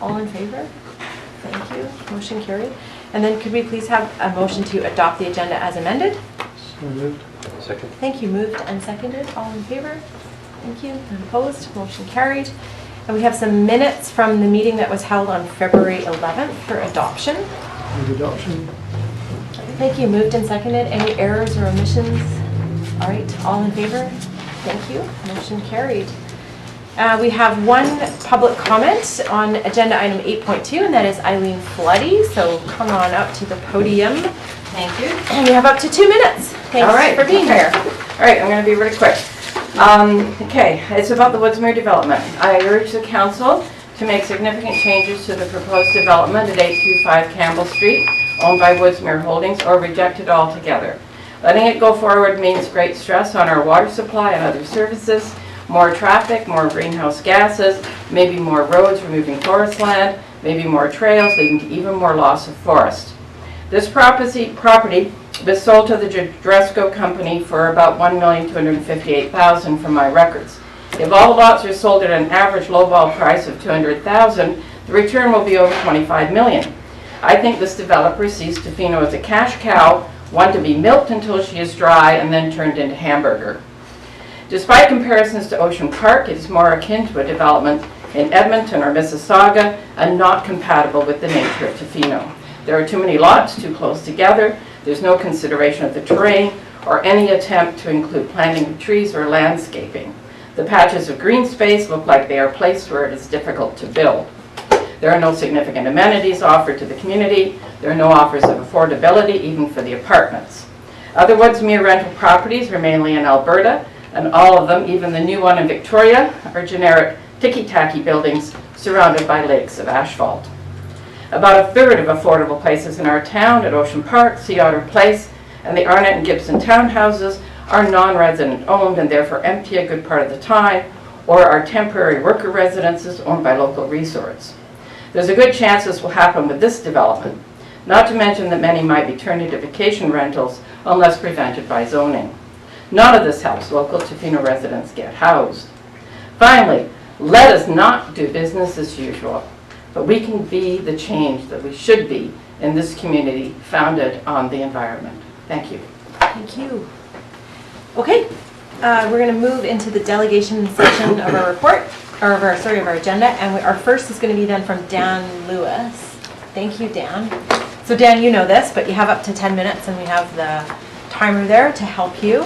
All in favor? Thank you. Motion carried. And then could we please have a motion to adopt the agenda as amended? So moved. Second. Thank you. Moved and seconded. All in favor? Thank you. None opposed? Motion carried. And we have some minutes from the meeting that was held on February 11th for adoption. Move adoption. Thank you. Moved and seconded. Any errors or omissions? All right. All in favor? Thank you. Motion carried. We have one public comment on agenda item 8.2, and that is Eileen Floody. So come on up to the podium. Thank you. And you have up to 2 minutes. Thanks All right, for being here. All right, I'm going to be really quick. Okay, it's about the Woodsmere development. I urge the council to make significant changes to the proposed development at 825 Campbell Street, owned by Woodsmere Holdings, or reject it altogether. Letting it go forward means great stress on our water supply and other services, more traffic, more greenhouse gases, maybe more roads removing forest land, maybe more trails leading to even more loss of forest. This property was sold to the Dresco company for about $1,258,000 from my records. If all the lots are sold at an average lowball price of $200,000, the return will be over $25 million. I think this developer sees Tofino as a cash cow, one to be milked until she is dry and then turned into hamburger. Despite comparisons to Ocean Park, it is more akin to a development in Edmonton or Mississauga and not compatible with the nature of Tofino. There are too many lots, too close together. There's no consideration of the terrain or any attempt to include planting of trees or landscaping. The patches of green space look like they are placed where it is difficult to build. There are no significant amenities offered to the community. There are no offers of affordability, even for the apartments. Other Woodsmere rental properties are mainly in Alberta, and all of them, even the new one in Victoria, are generic ticky-tacky buildings surrounded by lakes of asphalt. About a third of affordable places in our town at Ocean Park, Sea Otter Place, and the Arnott and Gibson townhouses are non-resident owned and therefore empty a good part of the time, or are temporary worker residences owned by local resorts. There's a good chance this will happen with this development, not to mention that many might be turned into vacation rentals unless prevented by zoning. None of this helps local Tofino residents get housed. Finally, let us not do business as usual, but we can be the change that we should be in this community founded on the environment. Thank you. Thank you. Okay, we're going to move into the delegation section of our report, or of our agenda, and our first is going to be then from Dan Lewis. Thank you, Dan. So Dan, you know this, but you have up to 10 minutes, and we have the timer there to help you.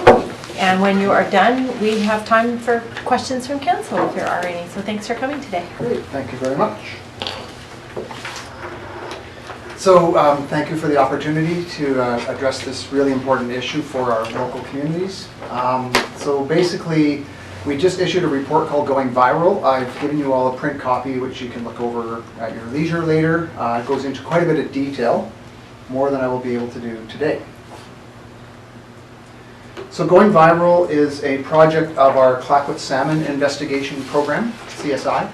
And when you are done, we have time for questions from council if there are any. So thanks for coming today. Great, thank you very much. So thank you for the opportunity to address this really important issue for our local communities. So basically, we just issued a report called Going Viral. I've given you all a print copy, which you can look over at your leisure later. It goes into quite a bit of detail, more than I will be able to do today. So Going Viral is a project of our Clayoquot Salmon Investigation Program, CSI.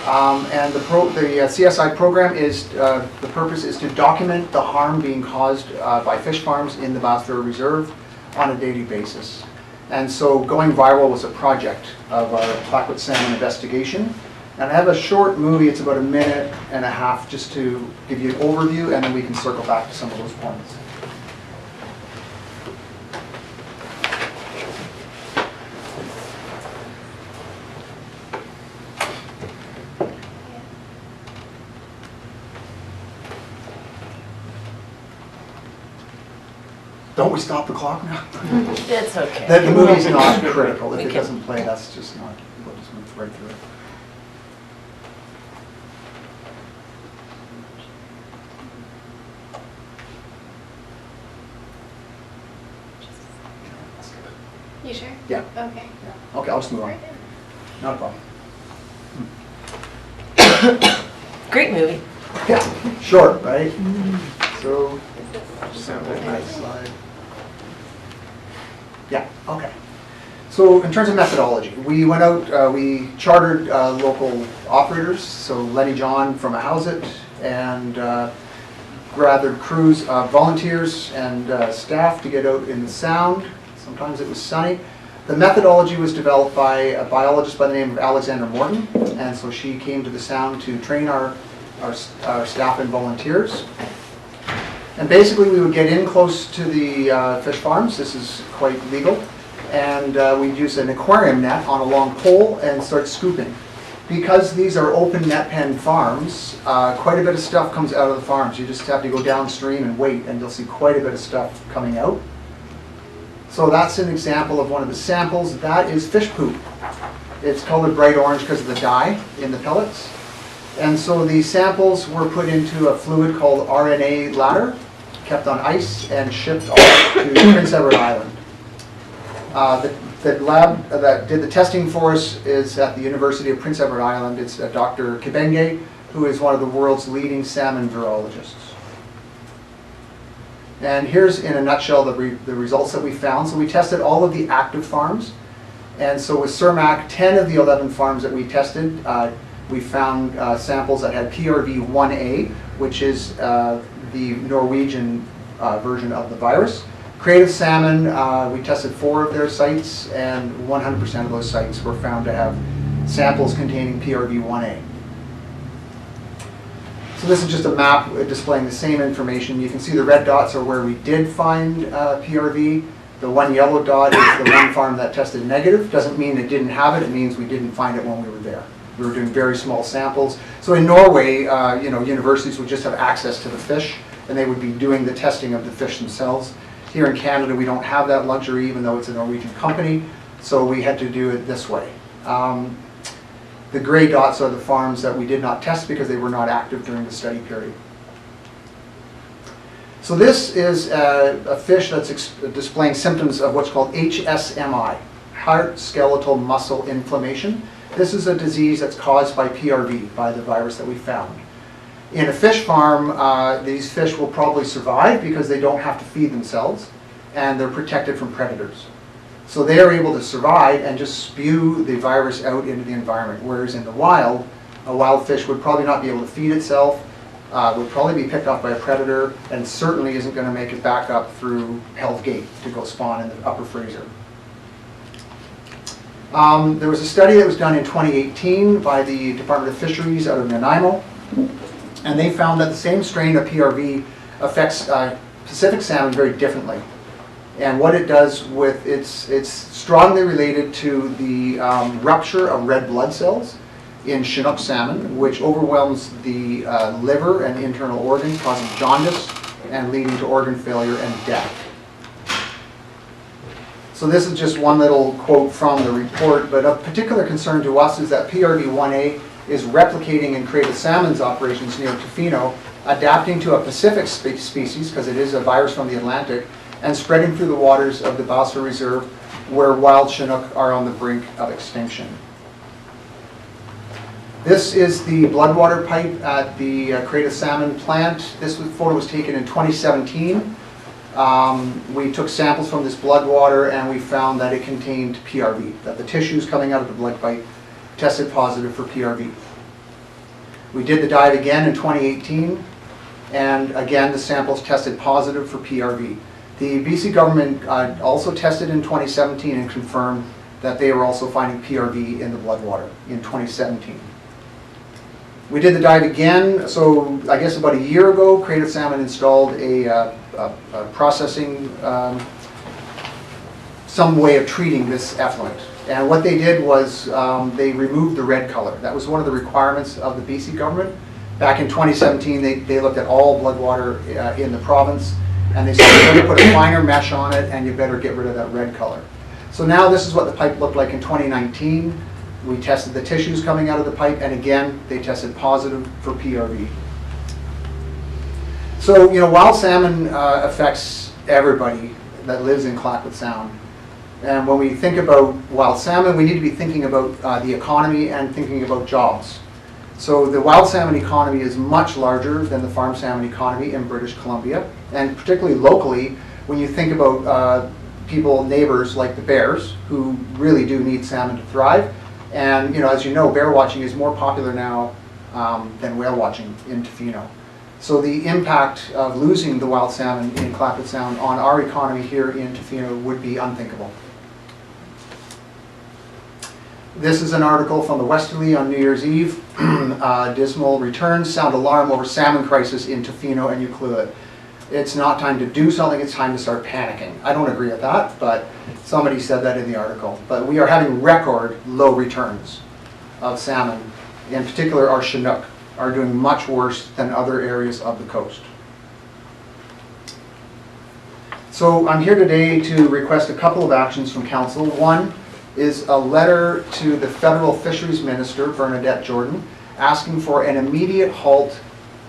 And the CSI program is, the purpose is to document the harm being caused by fish farms in the Mountsville Reserve on a daily basis. And so Going Viral was a project of our Clayoquot Salmon investigation. And I have a short movie, it's about 1.5 minutes, just to give you an overview, and then we can circle back to some of those points. Don't we stop the clock now? It's okay. The movie's not critical. If it doesn't play, that's just not, we'll just move right through it. You sure? Yeah. Okay. Yeah. Okay, I'll just move on. Not a problem. Great movie. Yeah, short, right? So, nice slide. Yeah, okay. So in terms of methodology, we went out, we chartered local operators, so Lenny John from Ahouset, and gathered crews of volunteers and staff to get out in the Sound. Sometimes it was sunny. The methodology was developed by a biologist by the name of Alexander Morton, and so she came to the Sound to train our our staff and volunteers. And basically we would get in close to the fish farms. This is quite legal. And we'd use an aquarium net on a long pole and start scooping. Because these are open net pen farms, quite a bit of stuff comes out of the farms. You just have to go downstream and wait, and you'll see quite a bit of stuff coming out. So that's an example of one of the samples. That is fish poop. It's colored bright orange because of the dye in the pellets. And so the samples were put into a fluid called RNA ladder, kept on ice, and shipped off to Prince Edward Island. The lab that did the testing for us is at the University of Prince Edward Island. It's Dr. Kibenge, who is one of the world's leading salmon virologists. And here's in a nutshell the results that we found. So we tested all of the active farms. And so with CERMAC, 10 of the 11 farms that we tested, we found samples that had PRV1A, which is the Norwegian version of the virus. Creative salmon, we tested 4 of their sites, and 100% of those sites were found to have samples containing PRV1A. So this is just a map displaying the same information. You can see the red dots are where we did find PRV. The one yellow dot is the one farm that tested negative. Doesn't mean it didn't have it, it means we didn't find it when we were there. We were doing very small samples. So in Norway, universities would just have access to the fish, and they would be doing the testing of the fish themselves. Here in Canada, we don't have that luxury, even though it's a Norwegian company, so we had to do it this way. The gray dots are the farms that we did not test because they were not active during the study period. So this is a fish that's displaying symptoms of what's called HSMI, heart skeletal muscle inflammation. This is a disease that's caused by PRV, by the virus that we found. In a fish farm, these fish will probably survive because they don't have to feed themselves, and they're protected from predators. So they are able to survive and just spew the virus out into the environment, whereas in the wild, a wild fish would probably not be able to feed itself, would probably be picked off by a predator, and certainly isn't going to make it back up through Hell's Gate to go spawn in the upper Fraser. There was a study that was done in 2018 by the Department of Fisheries out of Nanaimo, and they found that the same strain of PRV affects Pacific salmon very differently. And what it does with, it's strongly related to the rupture of red blood cells in Chinook salmon, which overwhelms the liver and internal organs, causing jaundice and leading to organ failure and death. So this is just one little quote from the report, but of particular concern to us is that PRV1A is replicating in creative salmon's operations near Tofino, adapting to a Pacific species, because it is a virus from the Atlantic, and spreading through the waters of the Bosphor Reserve, where wild Chinook are on the brink of extinction. This is the bloodwater pipe at the creative salmon plant. This photo was taken in 2017. We took samples from this bloodwater, and we found that it contained PRV, that the tissues coming out of the blood pipe tested positive for PRV. We did the dive again in 2018, and again the samples tested positive for PRV. The BC government also tested in 2017 and confirmed that they were also finding PRV in the bloodwater in 2017. We did the dive again, so I guess about a year ago, Creative Salmon installed a processing, some way of treating this effluent. And what they did was they removed the red color. That was one of the requirements of the BC government. Back in 2017, they looked at all blood water in the province, and they said, you better put a finer mesh on it, and you better get rid of that red color. So now this is what the pipe looked like in 2019. We tested the tissues coming out of the pipe, and again, they tested positive for PRV. So, wild salmon affects everybody that lives in Clayoquot Sound. And when we think about wild salmon, we need to be thinking about the economy and thinking about jobs. So the wild salmon economy is much larger than the farm salmon economy in British Columbia. And particularly locally, when you think about people, neighbors like the bears, who really do need salmon to thrive. And as you know, bear watching is more popular now than whale watching in Tofino. So the impact of losing the wild salmon in Clayoquot Sound on our economy here in Tofino would be unthinkable. This is an article from the Westerly on New Year's Eve. Dismal returns, sound alarm over salmon crisis in Tofino and Tla-o-qui-aht. It's not time to do something, it's time to start panicking. I don't agree with that, but somebody said that in the article. But we are having record low returns of salmon. In particular, our Chinook are doing much worse than other areas of the coast. So I'm here today to request a couple of actions from council. One is a letter to the Federal Fisheries Minister, Bernadette Jordan, asking for an immediate halt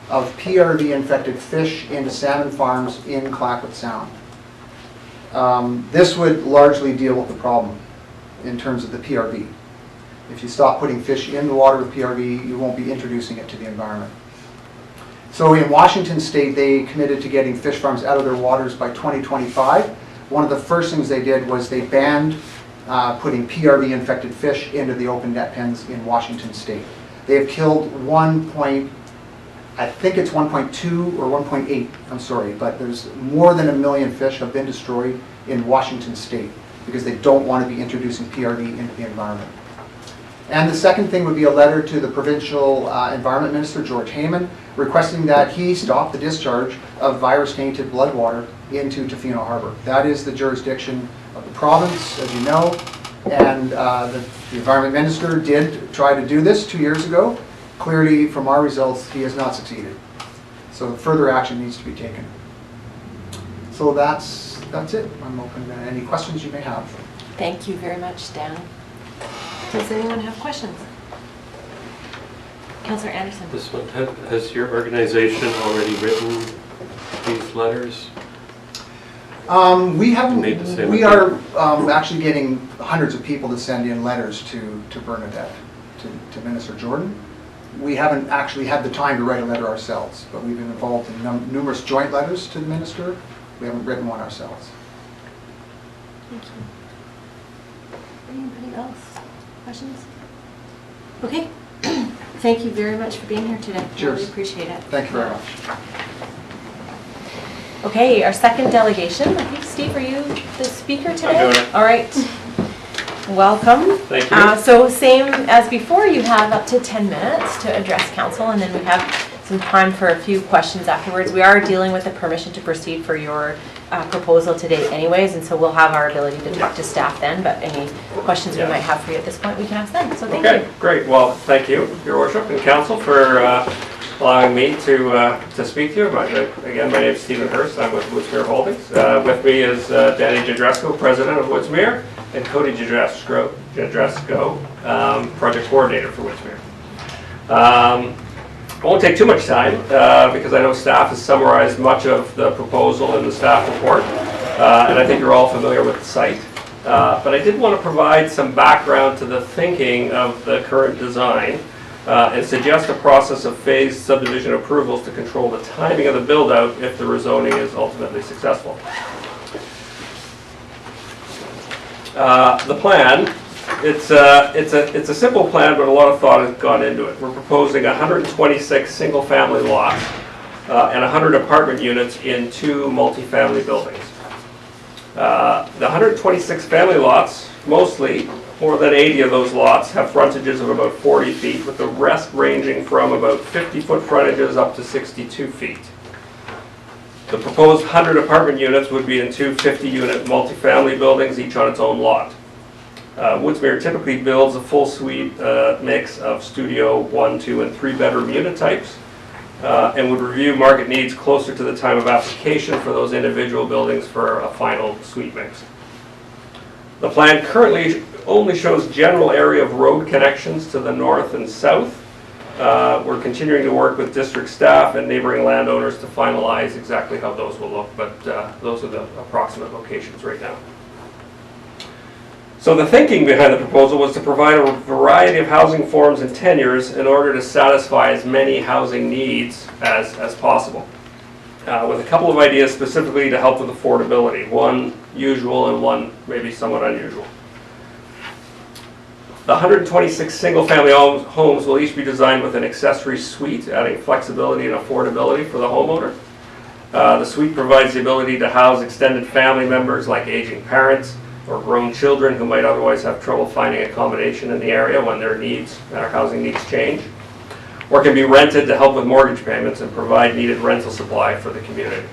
of PRV-infected fish into salmon farms in Clayoquot Sound. This would largely deal with the problem in terms of the PRV. If you stop putting fish in the water with PRV, you won't be introducing it to the environment. So in Washington State, they committed to getting fish farms out of their waters by 2025. One of the first things they did was they banned putting PRV-infected fish into the open net pens in Washington State. They have killed I think it's 1.2 or 1.8, I'm sorry, but there's more than 1 million fish have been destroyed in Washington State because they don't want to be introducing PRV into the environment. And the second thing would be a letter to the Provincial Environment Minister, George Heyman, requesting that he stop the discharge of virus-tainted blood water into Tofino Harbour. That is the jurisdiction of the province, as you know, and the Environment Minister did try to do this 2 years ago. Clearly, from our results, he has not succeeded. So further action needs to be taken. So that's it. I'm open to any questions you may have. Thank you very much, Dan. Does anyone have questions? Councillor Anderson. This one, has your organization already written these letters? We haven't. Made the same We are actually getting hundreds of people to send in letters to Bernadette, to Minister Jordan. We haven't actually had the time to write a letter ourselves, but we've been involved in numerous joint letters to the minister. We haven't written one ourselves. Thank you. Anybody else? Questions? Okay. Thank you very much for being here today. Cheers. Really appreciate it. Thank you very much. Okay, our second delegation. I think, Steve, are you the speaker today? I'm doing it. All right. Welcome. Thank you. So same as before, you have up to 10 minutes to address council, and then we have some time for a few questions afterwards. We are dealing with the permission to proceed for your proposal today anyways, and so we'll have our ability to talk to staff then, but any questions we might have for you at this point, we can ask them. So thank you. Okay, great. Well, thank you, Your Worship and Council, for allowing me to speak to you. Again, my name is Stephen Hurst. I'm with Woodsmere Holdings. With me is Danny Jadresko, President of Woodsmere, and Cody Jadresko, Project Coordinator for Woodsmere. I won't take too much time because I know staff has summarized much of the proposal in the staff report, and I think you're all familiar with the site. But I did want to provide some background to the thinking of the current design and suggest a process of phased subdivision approvals to control the timing of the build-out if the rezoning is ultimately successful. The plan, it's a simple plan, but a lot of thought has gone into it. We're proposing 126 single-family lots and 100 apartment units in 2 multi-family buildings. The 126 family lots, mostly, more than 80 of those lots have frontages of about 40 feet, with the rest ranging from about 50-foot frontages up to 62 feet. The proposed 100 apartment units would be in 2 50-unit multifamily buildings, each on its own lot. Woodsmere typically builds a full suite mix of studio 1, 2, and 3-bedroom unit types and would review market needs closer to the time of application for those individual buildings for a final suite mix. The plan currently only shows general area of road connections to the north and south. We're continuing to work with district staff and neighboring landowners to finalize exactly how those will look, but those are the approximate locations right now. So the thinking behind the proposal was to provide a variety of housing forms and tenures in order to satisfy as many housing needs as possible, with a couple of ideas specifically to help with affordability, one usual and one maybe somewhat unusual. The 126 single-family homes will each be designed with an accessory suite, adding flexibility and affordability for the homeowner. The suite provides the ability to house extended family members like aging parents, or grown children who might otherwise have trouble finding accommodation in the area when their needs, our housing needs change, or can be rented to help with mortgage payments and provide needed rental supply for the community.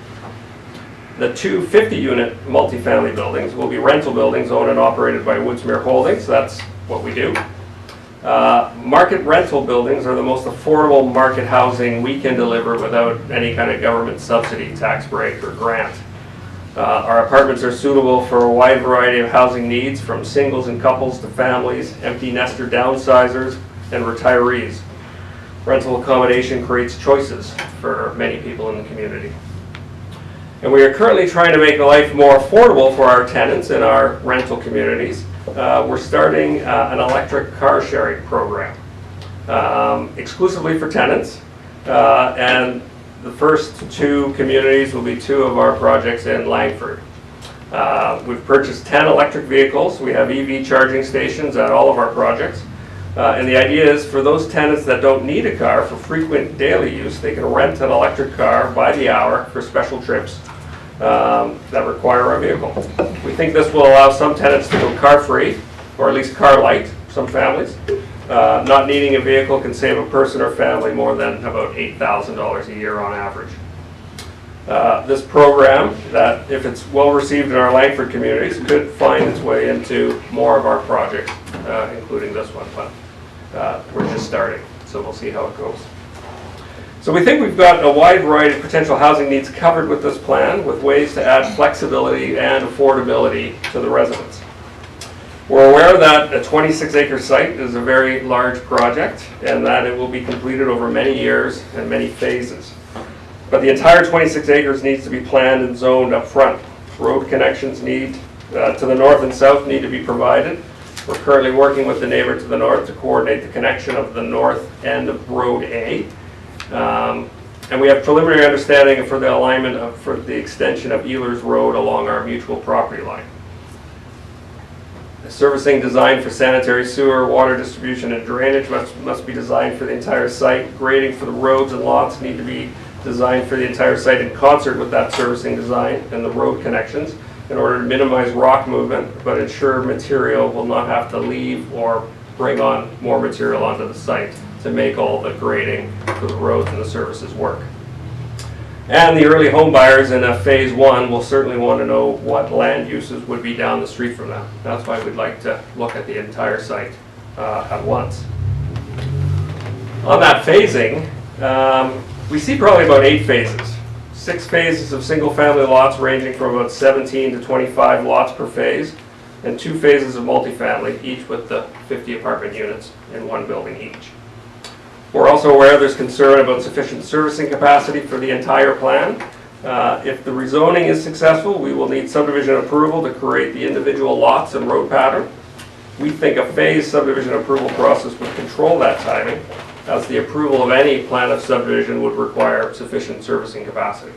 The two 50-unit multifamily buildings will be rental buildings owned and operated by Woodsmere Holdings. That's what we do. Market rental buildings are the most affordable market housing we can deliver without any kind of government subsidy, tax break, or grant. Our apartments are suitable for a wide variety of housing needs, from singles and couples to families, empty nester downsizers, and retirees. Rental accommodation creates choices for many people in the community. And we are currently trying to make life more affordable for our tenants in our rental communities. We're starting an electric car sharing program exclusively for tenants, and the first two communities will be two of our projects in Langford. We've purchased 10 electric vehicles. We have EV charging stations at all of our projects. And the idea is for those tenants that don't need a car for frequent daily use, they can rent an electric car by the hour for special trips that require a vehicle. We think this will allow some tenants to go car-free, or at least car-light, some families. Not needing a vehicle can save a person or family more than about $8,000 a year on average. This program, that if it's well received in our Langford communities, could find its way into more of our projects, including this one, but we're just starting, so we'll see how it goes. So we think we've got a wide variety of potential housing needs covered with this plan, with ways to add flexibility and affordability to the residents. We're aware that a 26-acre site is a very large project and that it will be completed over many years and many phases. But the entire 26 acres needs to be planned and zoned up front. Road connections to the north and south need to be provided. We're currently working with the neighbor to the north to coordinate the connection of the north end of Road A. And we have preliminary understanding for the alignment for the extension of Ehlers Road along our mutual property line. Servicing designed for sanitary sewer, water distribution, and drainage must be designed for the entire site. Grading for the roads and lots need to be designed for the entire site in concert with that servicing design and the road connections in order to minimize rock movement, but ensure material will not have to leave or bring on more material onto the site to make all the grading for the roads and the services work. And the early home buyers in a phase one will certainly want to know what land uses would be down the street from them. That's why we'd like to look at the entire site at once. On that phasing, we see probably about 8 phases. 6 phases of single family lots ranging from about 17 to 25 lots per phase, and 2 phases of multifamily, each with the 50 apartment units in one building each. We're also aware there's concern about sufficient servicing capacity for the entire plan. If the rezoning is successful, we will need subdivision approval to create the individual lots and road pattern. We think a phased subdivision approval process would control that timing, as the approval of any plan of subdivision would require sufficient servicing capacity.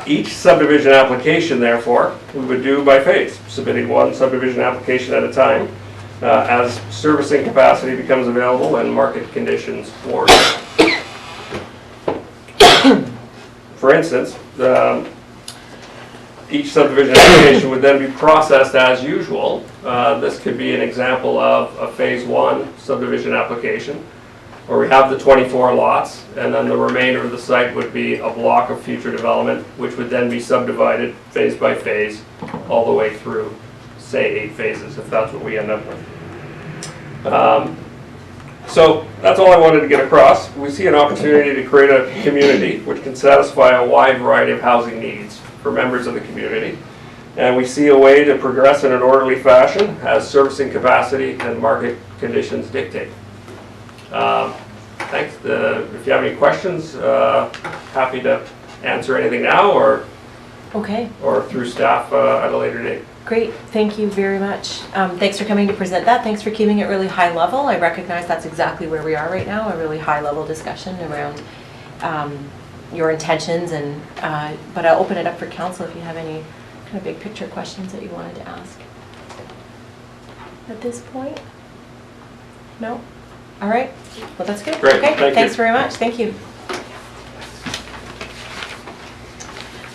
Each subdivision application, therefore, we would do by phase, submitting one subdivision application at a time, as servicing capacity becomes available and market conditions warrant. For instance, each subdivision application would then be processed as usual. This could be an example of a phase 1 subdivision application, where we have the 24 lots, and then the remainder of the site would be a block of future development, which would then be subdivided phase by phase, all the way through, say, 8 phases, if that's what we end up with. So that's all I wanted to get across. We see an opportunity to create a community which can satisfy a wide variety of housing needs for members of the community. And we see a way to progress in an orderly fashion as servicing capacity and market conditions dictate. Thanks. If you have any questions, happy to answer anything now or through staff at a later date. Great, thank you very much. Thanks for coming to present that. Thanks for keeping it really high level. I recognize that's exactly where we are right now, a really high level discussion around your intentions, and but I'll open it up for council if you have any kind of big picture questions that you wanted to ask. At this point? No? All right, well that's good. Great. Okay, thanks very much, thank you.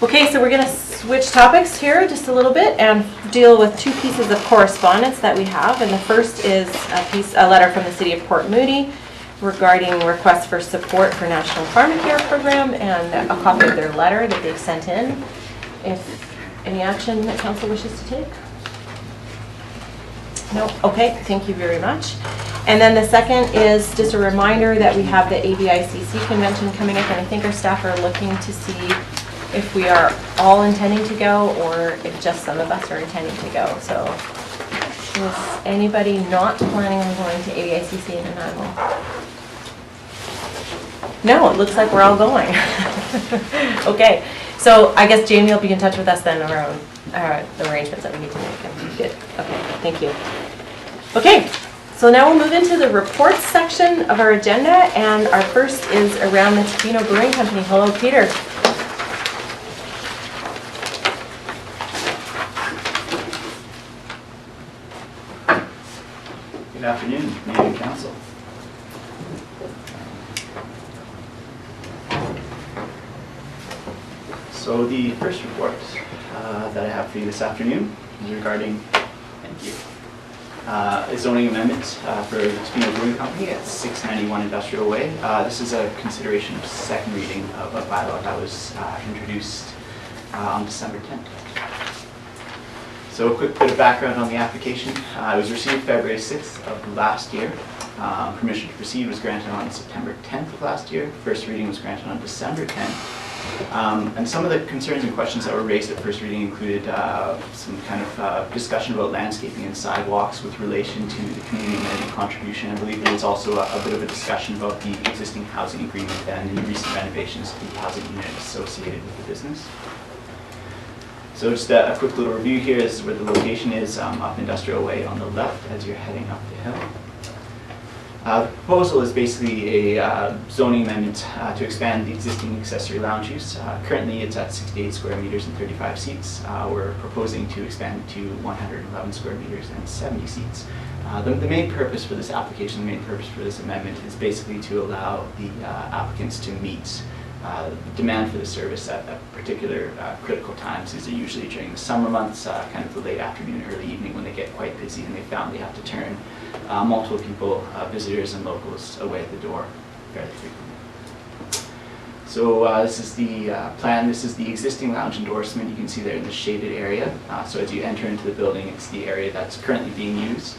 Okay, so we're gonna switch topics here just a little bit and deal with two pieces of correspondence that we have. And the first is a letter from the City of Port Moody regarding requests for support for National Pharmacare program, and a copy of their letter that they've sent in. If any action that council wishes to take? No? Okay, thank you very much. And then the second is just a reminder that we have the ABICC convention coming up, and I think our staff are looking to see if we are all intending to go or if just some of us are intending to go. So is anybody not planning on going to ABICC in Nanaimo? No, it looks like we're all going. Okay, so I guess Jamie will be in touch with us then around the arrangements that we need to make. Good, okay, thank you. Okay, so now we'll move into the reports section of our agenda, and our first is around the Tofino Brewing Company. Hello, Peter. Good afternoon, Mayor and Council. So the first report that I have for you this afternoon is regarding, thank you, a zoning amendment for the Tofino Brewing Company at 691 Industrial Way. This is a consideration of second reading of a bylaw that was introduced on December 10th. So a quick bit of background on the application. It was received February 6th of last year. Permission to proceed was granted on September 10th of last year. First reading was granted on December 10th. And some of the concerns and questions that were raised at first reading included some kind of discussion about landscaping and sidewalks with relation to the community amenity contribution. I believe there was also a bit of a discussion about the existing housing agreement and the recent renovations to the housing unit associated with the business. So just a quick little review here. This is where the location is, up Industrial Way on the left as you're heading up the hill. The proposal is basically a zoning amendment to expand the existing accessory lounge use. Currently it's at 68 square meters and 35 seats. We're proposing to expand it to 111 square meters and 70 seats. The main purpose for this application, the main purpose for this amendment is basically to allow the applicants to meet demand for the service at particular critical times. These are usually during the summer months, kind of the late afternoon, early evening when they get quite busy and they found they have to turn multiple people, visitors and locals, away at the door fairly frequently. So this is the plan. This is the existing lounge endorsement. You can see there in the shaded area. So as you enter into the building, it's the area that's currently being used.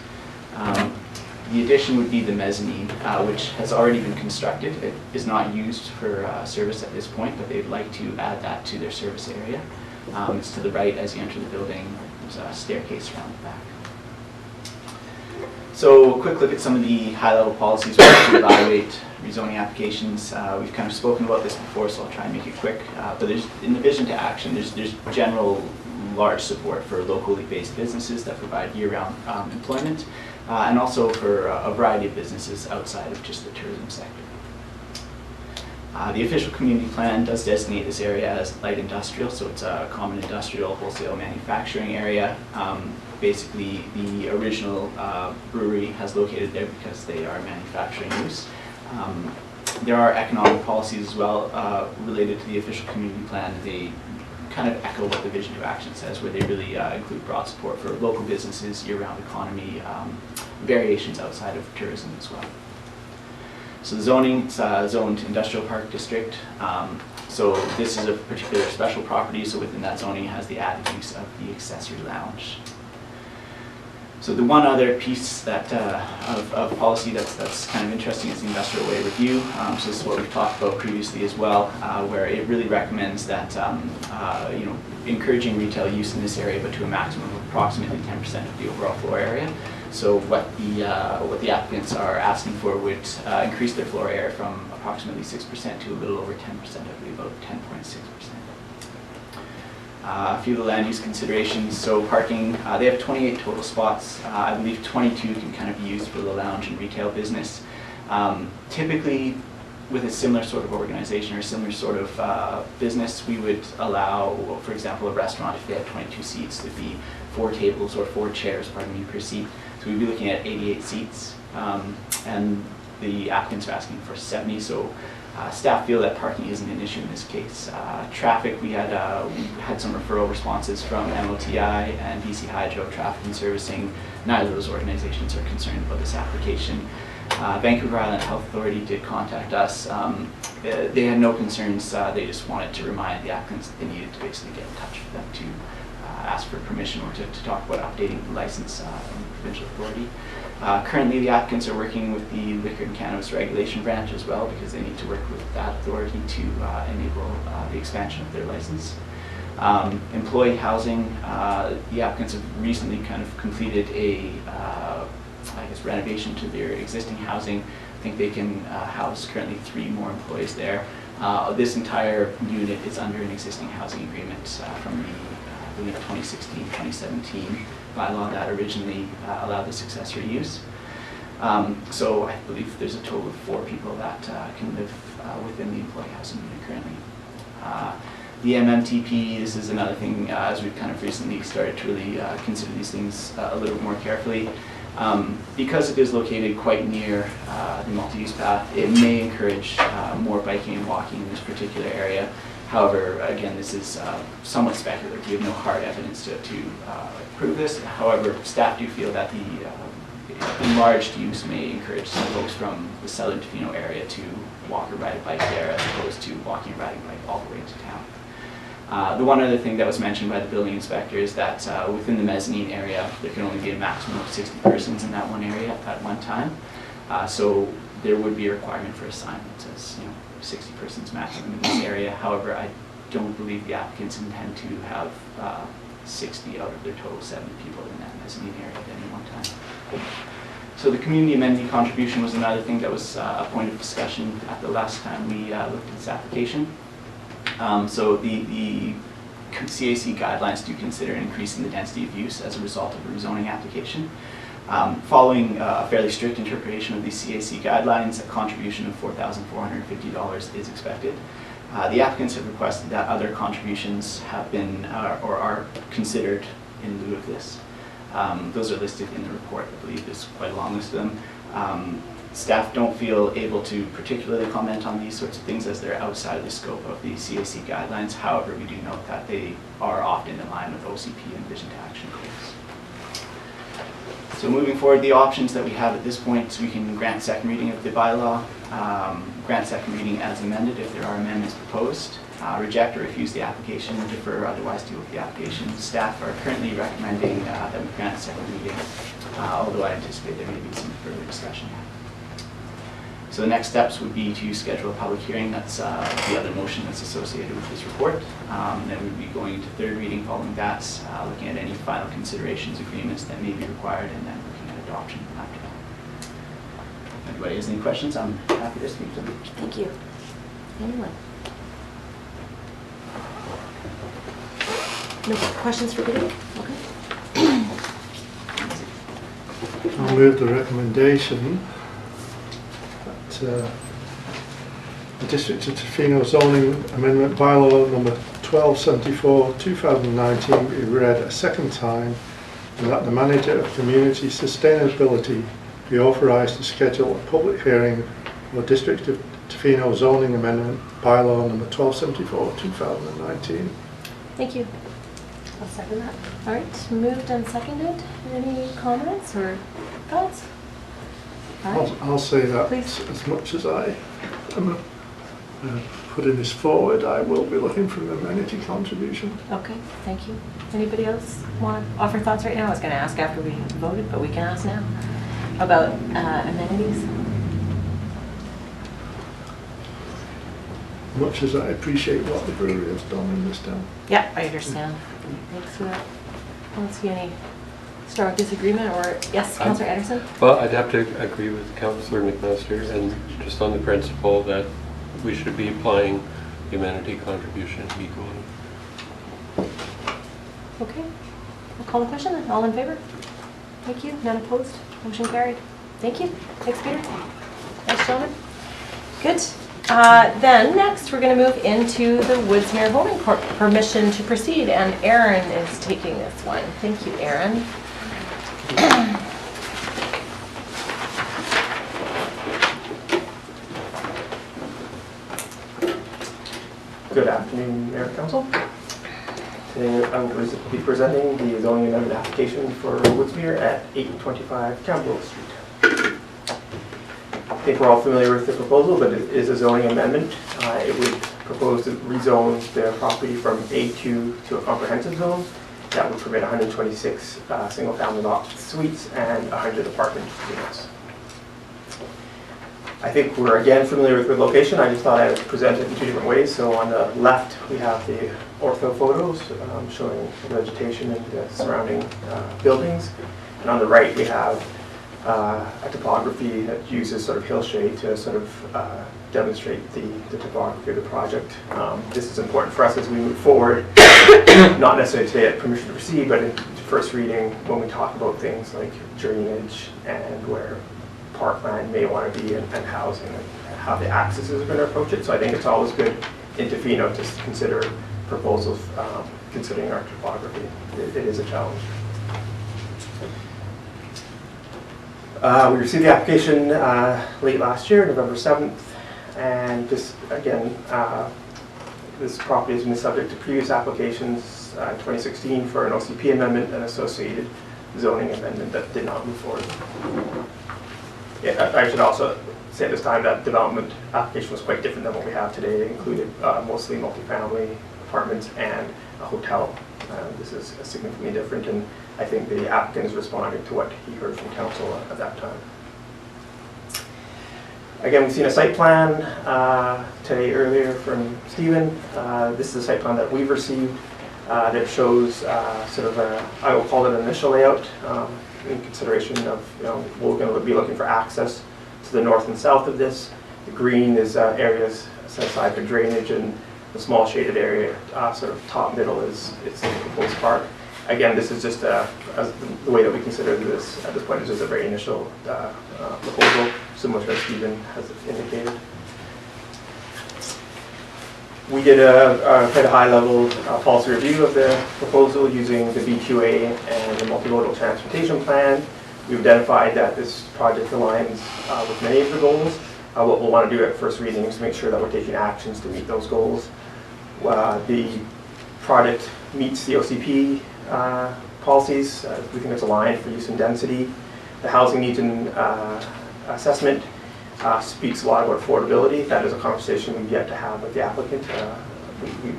The addition would be the mezzanine, which has already been constructed. It is not used for service at this point, but they'd like to add that to their service area. It's to the right as you enter the building. There's a staircase around the back. So a quick look at some of the high-level policies we have to evaluate rezoning applications. We've kind of spoken about this before, so I'll try and make it quick. But in the vision to action, there's general large support for locally based businesses that provide year-round employment. And also for a variety of businesses outside of just the tourism sector. The official community plan does designate this area as light industrial, so it's a common industrial wholesale manufacturing area. Basically, the original brewery has located there because they are manufacturing use. There are economic policies as well related to the official community plan. They kind of echo what the vision to action says, where they really include broad support for local businesses, year-round economy, variations outside of tourism as well. So the zoning, it's a zoned industrial park district. So this is a particular special property, so within that zoning it has the added use of the accessory lounge. So the one other piece that of policy that's kind of interesting is the industrial way review. So this is what we've talked about previously as well, where it really recommends that encouraging retail use in this area, but to a maximum of approximately 10% of the overall floor area. So what the applicants are asking for would increase their floor area from approximately 6% to a little over 10%, I believe about 10.6%. A few of the land use considerations. So parking, they have 28 total spots. I believe 22 can kind of be used for the lounge and retail business. Typically, with a similar sort of organization or a similar sort of business, we would allow, for example, a restaurant, if they had 22 seats, there'd be 4 tables or 4 chairs, per seat. So we'd be looking at 88 seats. And the applicants are asking for 70, so Staff feel that parking isn't an issue in this case. Traffic, we had some referral responses from MOTI and BC Hydro Traffic and Servicing. Neither of those organizations are concerned about this application. Vancouver Island Health Authority did contact us. They had no concerns. They just wanted to remind the applicants that they needed to basically get in touch with them to ask for permission or to talk about updating the license from the provincial authority. Currently, the applicants are working with the Liquor and Cannabis Regulation Branch as well, because they need to work with that authority to enable the expansion of their license. Employee housing, the applicants have recently kind of completed a renovation to their existing housing. I think they can house currently 3 more employees there. This entire unit is under an existing housing agreement from the 2016-2017 bylaw that originally allowed the accessory use. So I believe there's a total of 4 people that can live within the employee housing unit currently. The MMTP, this is another thing as we've kind of recently started to really consider these things a little bit more carefully. Because it is located quite near the multi-use path, it may encourage more biking and walking in this particular area. However, again, this is somewhat speculative. We have no hard evidence to prove this. However, staff do feel that the enlarged use may encourage some folks from the southern Tofino area to walk or ride a bike there as opposed to walking or riding a bike all the way into town. The one other thing that was mentioned by the building inspector is that within the mezzanine area, there can only be a maximum of 60 persons in that one area at one time. So there would be a requirement for a sign that says, 60 persons maximum in this area. However, I don't believe the applicants intend to have 60 out of their total 70 people in that mezzanine area at any one time. So the community amenity contribution was another thing that was a point of discussion at the last time we looked at this application. So the CAC guidelines do consider increasing the density of use as a result of a rezoning application. Following a fairly strict interpretation of the CAC guidelines, a contribution of $4,450 is expected. The applicants have requested that other contributions have been or are considered in lieu of this. Those are listed in the report. I believe there's quite a long list of them. Staff don't feel able to particularly comment on these sorts of things as they're outside of the scope of the CAC guidelines. However, we do note that they are often in line with OCP and Vision to Action goals. So moving forward, the options that we have at this point, we can grant second reading of the bylaw, grant second reading as amended if there are amendments proposed, reject or refuse the application, defer or otherwise deal with the application. Staff are currently recommending that we grant second reading, although I anticipate there may be some further discussion. So the next steps would be to schedule a public hearing. That's the other motion that's associated with this report. Then we'd be going to third reading following that, looking at any final considerations, agreements that may be required, and then looking at adoption after that. If anybody has any questions, I'm happy to speak to them. Thank you. Anyone? No questions for Billy? Okay. I'll move the recommendation that the District of Tofino zoning amendment bylaw number 1274/2019 be read a second time, and that the manager of community sustainability be authorised to schedule a public hearing for District of Tofino zoning amendment bylaw number 1274/2019. Thank you. I'll second that. All right, moved and seconded. Any comments or thoughts? All right. I'll say that Please. as much as I am putting this forward, I will be looking for an amenity contribution. Okay, thank you. Anybody else want to offer thoughts right now? I was going to ask after we voted, but we can ask now about amenities. Much as I appreciate what the brewery has done in this town. Yeah, I understand. Thanks for that. I don't see any strong disagreement, or yes, Councillor Anderson? Well, I'd have to agree with Councillor McMaster, and just on the principle that we should be applying the amenity contribution equally. Okay, I'll call the question then. All in favor? Thank you. None opposed? Motion carried. Thank you. Thanks, Peter. Thanks, gentlemen. Good. Then next we're going to move into the Woodsmere Holdings Corp permission to proceed, and Aaron is taking this one. Thank you, Aaron. Good afternoon, Mayor and Council. Today I will be presenting the zoning amendment application for Woodsmere at 825 Campbell Street. I think we're all familiar with the proposal, but it is a zoning amendment. It would propose to rezone the property from A2 to a comprehensive zone that would permit 126 single-family lot suites and 100 apartment units. I think we're again familiar with the location. I just thought I would present it in two different ways. So on the left, we have the ortho photos showing vegetation and the surrounding buildings. And on the right, we have a topography that uses sort of hillshade to sort of demonstrate the topography of the project. This is important for us as we move forward, not necessarily today at permission to proceed, but in first reading when we talk about things like drainage and where parkland may want to be and housing and how the accesses are going to approach it. So I think it's always good in Tofino to consider proposals considering our topography. It is a challenge. We received the application late last year, November 7th, and this, again, this property has been subject to previous applications in 2016 for an OCP amendment and associated zoning amendment that did not move forward. Yeah, I should also say at this time that development application was quite different than what we have today. It included mostly multifamily apartments and a hotel. This is significantly different, and I think the applicant is responding to what he heard from council at that time. Again, we've seen a site plan today earlier from Stephen. This is a site plan that we've received that shows sort of a, I will call it an initial layout in consideration of, we're going to be looking for access to the north and south of this. The green is areas set aside for drainage, and the small shaded area, sort of top middle, is the proposed park. Again, this is just the way that we consider this at this point is just a very initial proposal, similar to what Stephen has indicated. We did quite a high-level policy review of the proposal using the BQA and the multimodal transportation plan. We've identified that this project aligns with many of the goals. What we'll want to do at first reading is to make sure that we're taking actions to meet those goals. The project meets the OCP policies. We think it's aligned for use and density. The housing needs and assessment speaks a lot about affordability. That is a conversation we've yet to have with the applicant.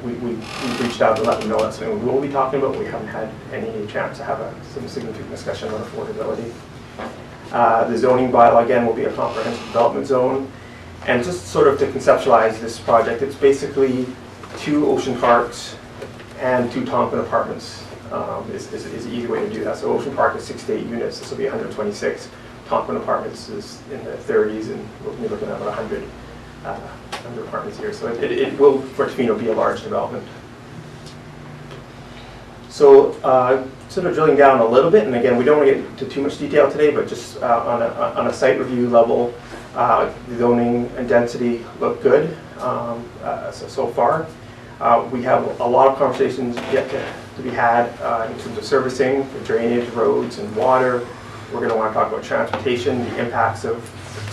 We've reached out to let them know that's something we will be talking about. We haven't had any chance to have some significant discussion on affordability. The zoning bylaw, again, will be a comprehensive development zone. And just sort of to conceptualize this project, it's basically 2 ocean parks and 2 Tonkin apartments is an easy way to do that. So Ocean Park is 6 to 8 units. This will be 126. Tonkin apartments is in the 30s, and we'll be looking at about 100 apartments here. So it will, for Tofino, be a large development. So sort of drilling down a little bit, and again, we don't want to get into too much detail today, but just on a site review level, the zoning and density look good so far. We have a lot of conversations yet to be had in terms of servicing, the drainage, roads, and water. We're going to want to talk about transportation, the impacts of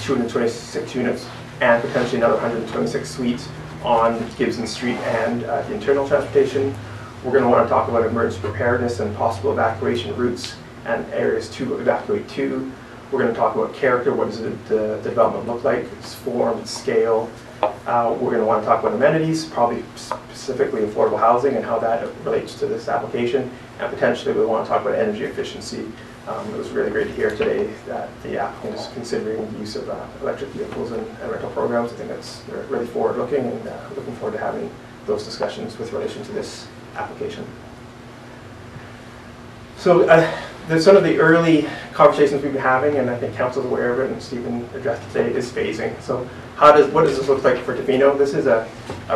226 units and potentially another 126 suites on Gibson Street and the internal transportation. We're going to want to talk about emergency preparedness and possible evacuation routes and areas to evacuate to. We're going to talk about character. What does the development look like? Its form, its scale. We're going to want to talk about amenities, probably specifically affordable housing and how that relates to this application. And potentially we want to talk about energy efficiency. It was really great to hear today that the applicant is considering the use of electric vehicles and rental programs. I think that's really forward-looking, and looking forward to having those discussions with relation to this application. So there's sort of the early conversations we've been having, and I think Council's aware of it, and Stephen addressed it today, is phasing. So what does this look like for Tofino? This is a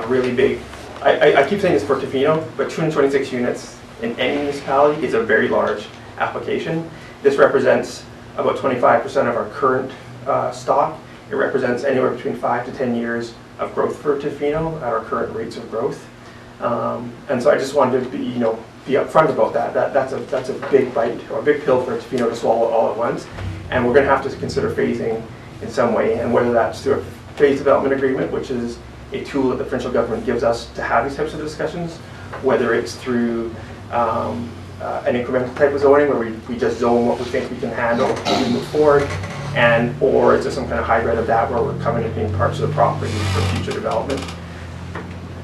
really big, I keep saying it's for Tofino, but 226 units in any municipality is a very large application. This represents about 25% of our current stock. It represents anywhere between 5 to 10 years of growth for Tofino at our current rates of growth. And so I just wanted to be upfront about that. That's a big bite or a big pill for Tofino to swallow all at once. And we're going to have to consider phasing in some way, and whether that's through a phase development agreement, which is a tool that the provincial government gives us to have these types of discussions, whether it's through an incremental type of zoning where we just zone what we think we can handle and we move forward, or it's just some kind of hybrid of that where we're coming and being parts of the property for future development.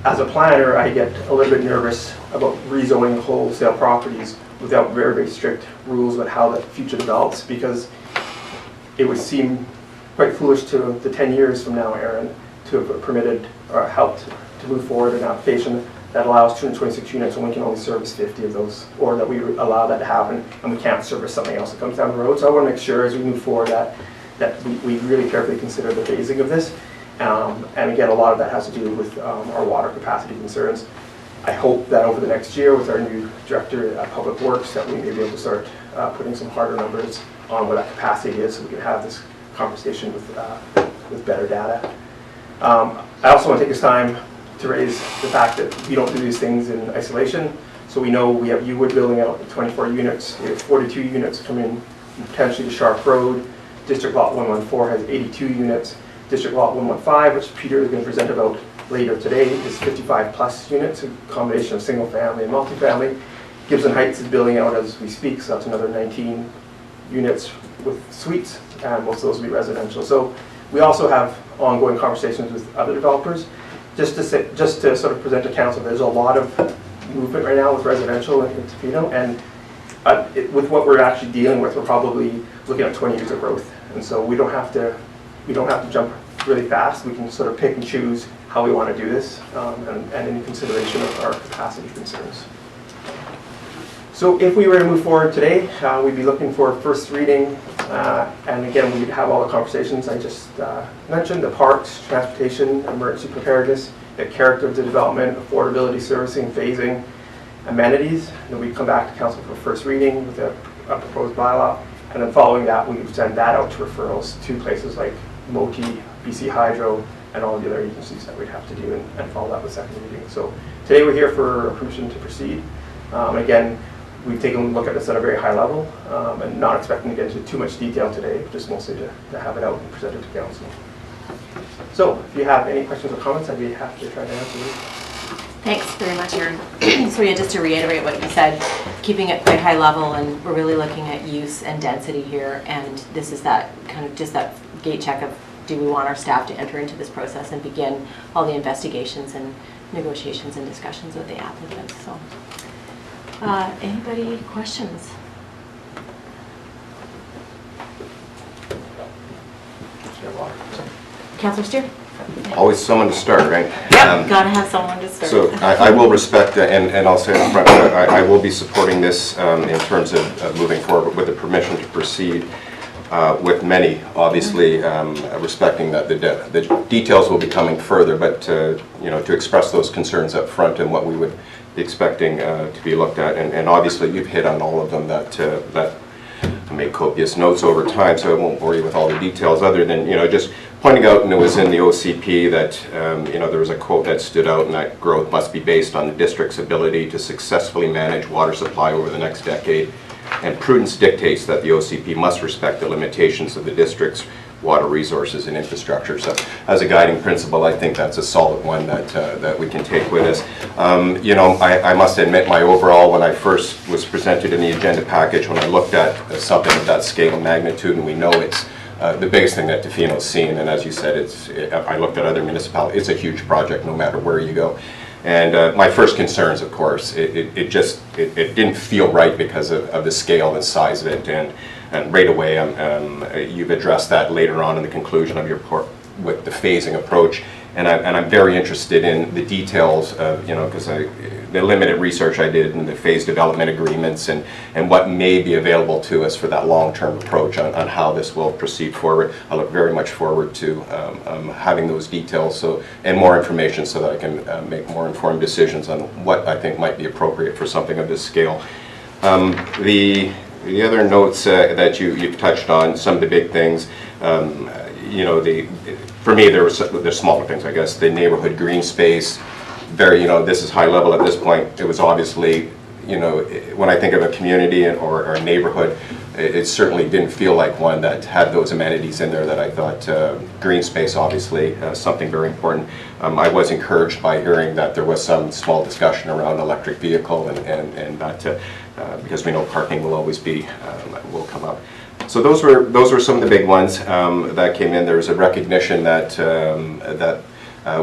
As a planner, I get a little bit nervous about rezoning wholesale properties without very, very strict rules about how that future develops, because it would seem quite foolish to the 10 years from now, Aaron, to have permitted or helped to move forward an application that allows 226 units and we can only service 50 of those, or that we allow that to happen and we can't service something else that comes down the road. So I want to make sure as we move forward that we really carefully consider the phasing of this. And again, a lot of that has to do with our water capacity concerns. I hope that over the next year with our new Director of Public Works that we may be able to start putting some harder numbers on what that capacity is so we can have this conversation with better data. I also want to take this time to raise the fact that we don't do these things in isolation. So we know we have U-Wood building out 24 units. We have 42 units coming potentially to Sharp Road. District Lot 114 has 82 units. District Lot 115, which Peter is going to present about later today, is 55 plus units, a combination of single family and multifamily. Gibson Heights is building out as we speak, so that's another 19 units with suites, and most of those will be residential. So we also have ongoing conversations with other developers. Just to sort of present to council, there's a lot of movement right now with residential in Tofino, and with what we're actually dealing with, we're probably looking at 20 years of growth, and so we don't have to jump really fast. We can sort of pick and choose how we want to do this, and in consideration of our capacity concerns. So if we were to move forward today, we'd be looking for first reading, and again, we'd have all the conversations I just mentioned, the parks, transportation, emergency preparedness, the character of the development, affordability, servicing, phasing, amenities. Then we'd come back to council for first reading with a proposed bylaw, and then following that, we would send that out to referrals to places like Moody, BC Hydro, and all the other agencies that we'd have to do and follow that with second reading. So today we're here for permission to proceed. Again, we've taken a look at this at a very high level and not expecting to get into too much detail today, just mostly to have it out and present it to council. So if you have any questions or comments, I'd be happy to try to answer these. Thanks very much, Aaron. So yeah, just to reiterate what you said, keeping it quite high level, and we're really looking at use and density here, and this is that kind of just that gate check of, do we want our staff to enter into this process and begin all the investigations and negotiations and discussions with the applicants. So anybody questions? Councillor Stere? Always someone to start, right? Yep, gotta have someone to start. So I will respect, and I'll say up front, I will be supporting this in terms of moving forward with the permission to proceed with many, obviously respecting that the details will be coming further, but you know, to express those concerns up front and what we would be expecting to be looked at, and obviously you've hit on all of them that I made copious notes over time, so I won't bore you with all the details other than, you know, just pointing out, and it was in the OCP that, you know, there was a quote that stood out, and that growth must be based on the district's ability to successfully manage water supply over the next decade. And prudence dictates that the OCP must respect the limitations of the district's water resources and infrastructure. So as a guiding principle, I think that's a solid one that we can take with us. You know, I must admit my overall, when I first was presented in the agenda package, when I looked at something of that scale and magnitude, and we know it's the biggest thing that Tofino's seen, and as you said, I looked at other municipalities, it's a huge project no matter where you go. And my first concerns, of course, it didn't feel right because of the scale and size of it, and right away you've addressed that later on in the conclusion of your report with the phasing approach, and I'm very interested in the details of, you know, because the limited research I did in the phase development agreements and what may be available to us for that long-term approach on how this will proceed forward. I look very much forward to having those details and more information so that I can make more informed decisions on what I think might be appropriate for something of this scale. The other notes that you've touched on, some of the big things, you know, for me there's smaller things, I guess. The neighborhood green space, very, you know, this is high level at this point. It was obviously, you know, when I think of a community or a neighborhood, it certainly didn't feel like one that had those amenities in there that I thought, green space obviously, something very important. I was encouraged by hearing that there was some small discussion around electric vehicle and that, because we know parking will always be, will come up. So those were some of the big ones that came in. There was a recognition that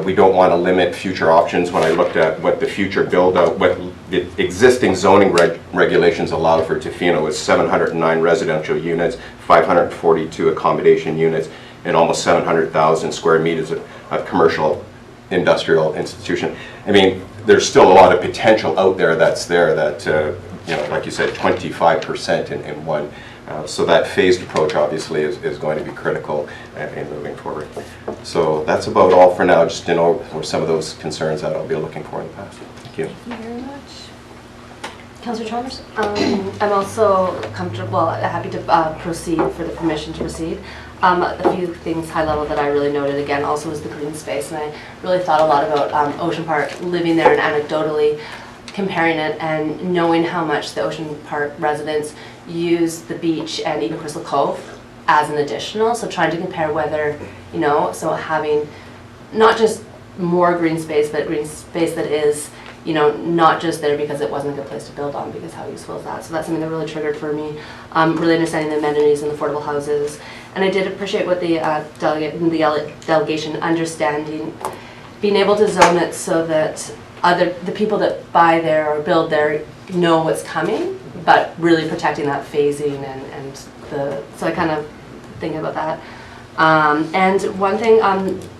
we don't want to limit future options. When I looked at what the future build-out, what the existing zoning regulations allow for Tofino is 709 residential units, 542 accommodation units, and almost 700,000 square meters of commercial industrial institution. I mean, there's still a lot of potential out there that's there that, you know, like you said, 25% in one. So that phased approach obviously is going to be critical in moving forward. So that's about all for now, just to know some of those concerns that I'll be looking for in the past. Thank you. Thank you very much. Councillor Chalmers? I'm also comfortable, happy to proceed for the permission to proceed. A few things high level that I really noted again also was the green space, and I really thought a lot about Ocean Park, living there and anecdotally comparing it and knowing how much the Ocean Park residents use the beach and even Crystal Cove as an additional. So trying to compare whether, you know, so having not just more green space, but green space that is, you know, not just there because it wasn't a good place to build on, because how useful is that? So that's something that really triggered for me, really understanding the amenities and affordable houses. And I did appreciate what the delegation understanding, being able to zone it so that the people that buy there or build there know what's coming, but really protecting that phasing and so I kind of think about that. And one thing,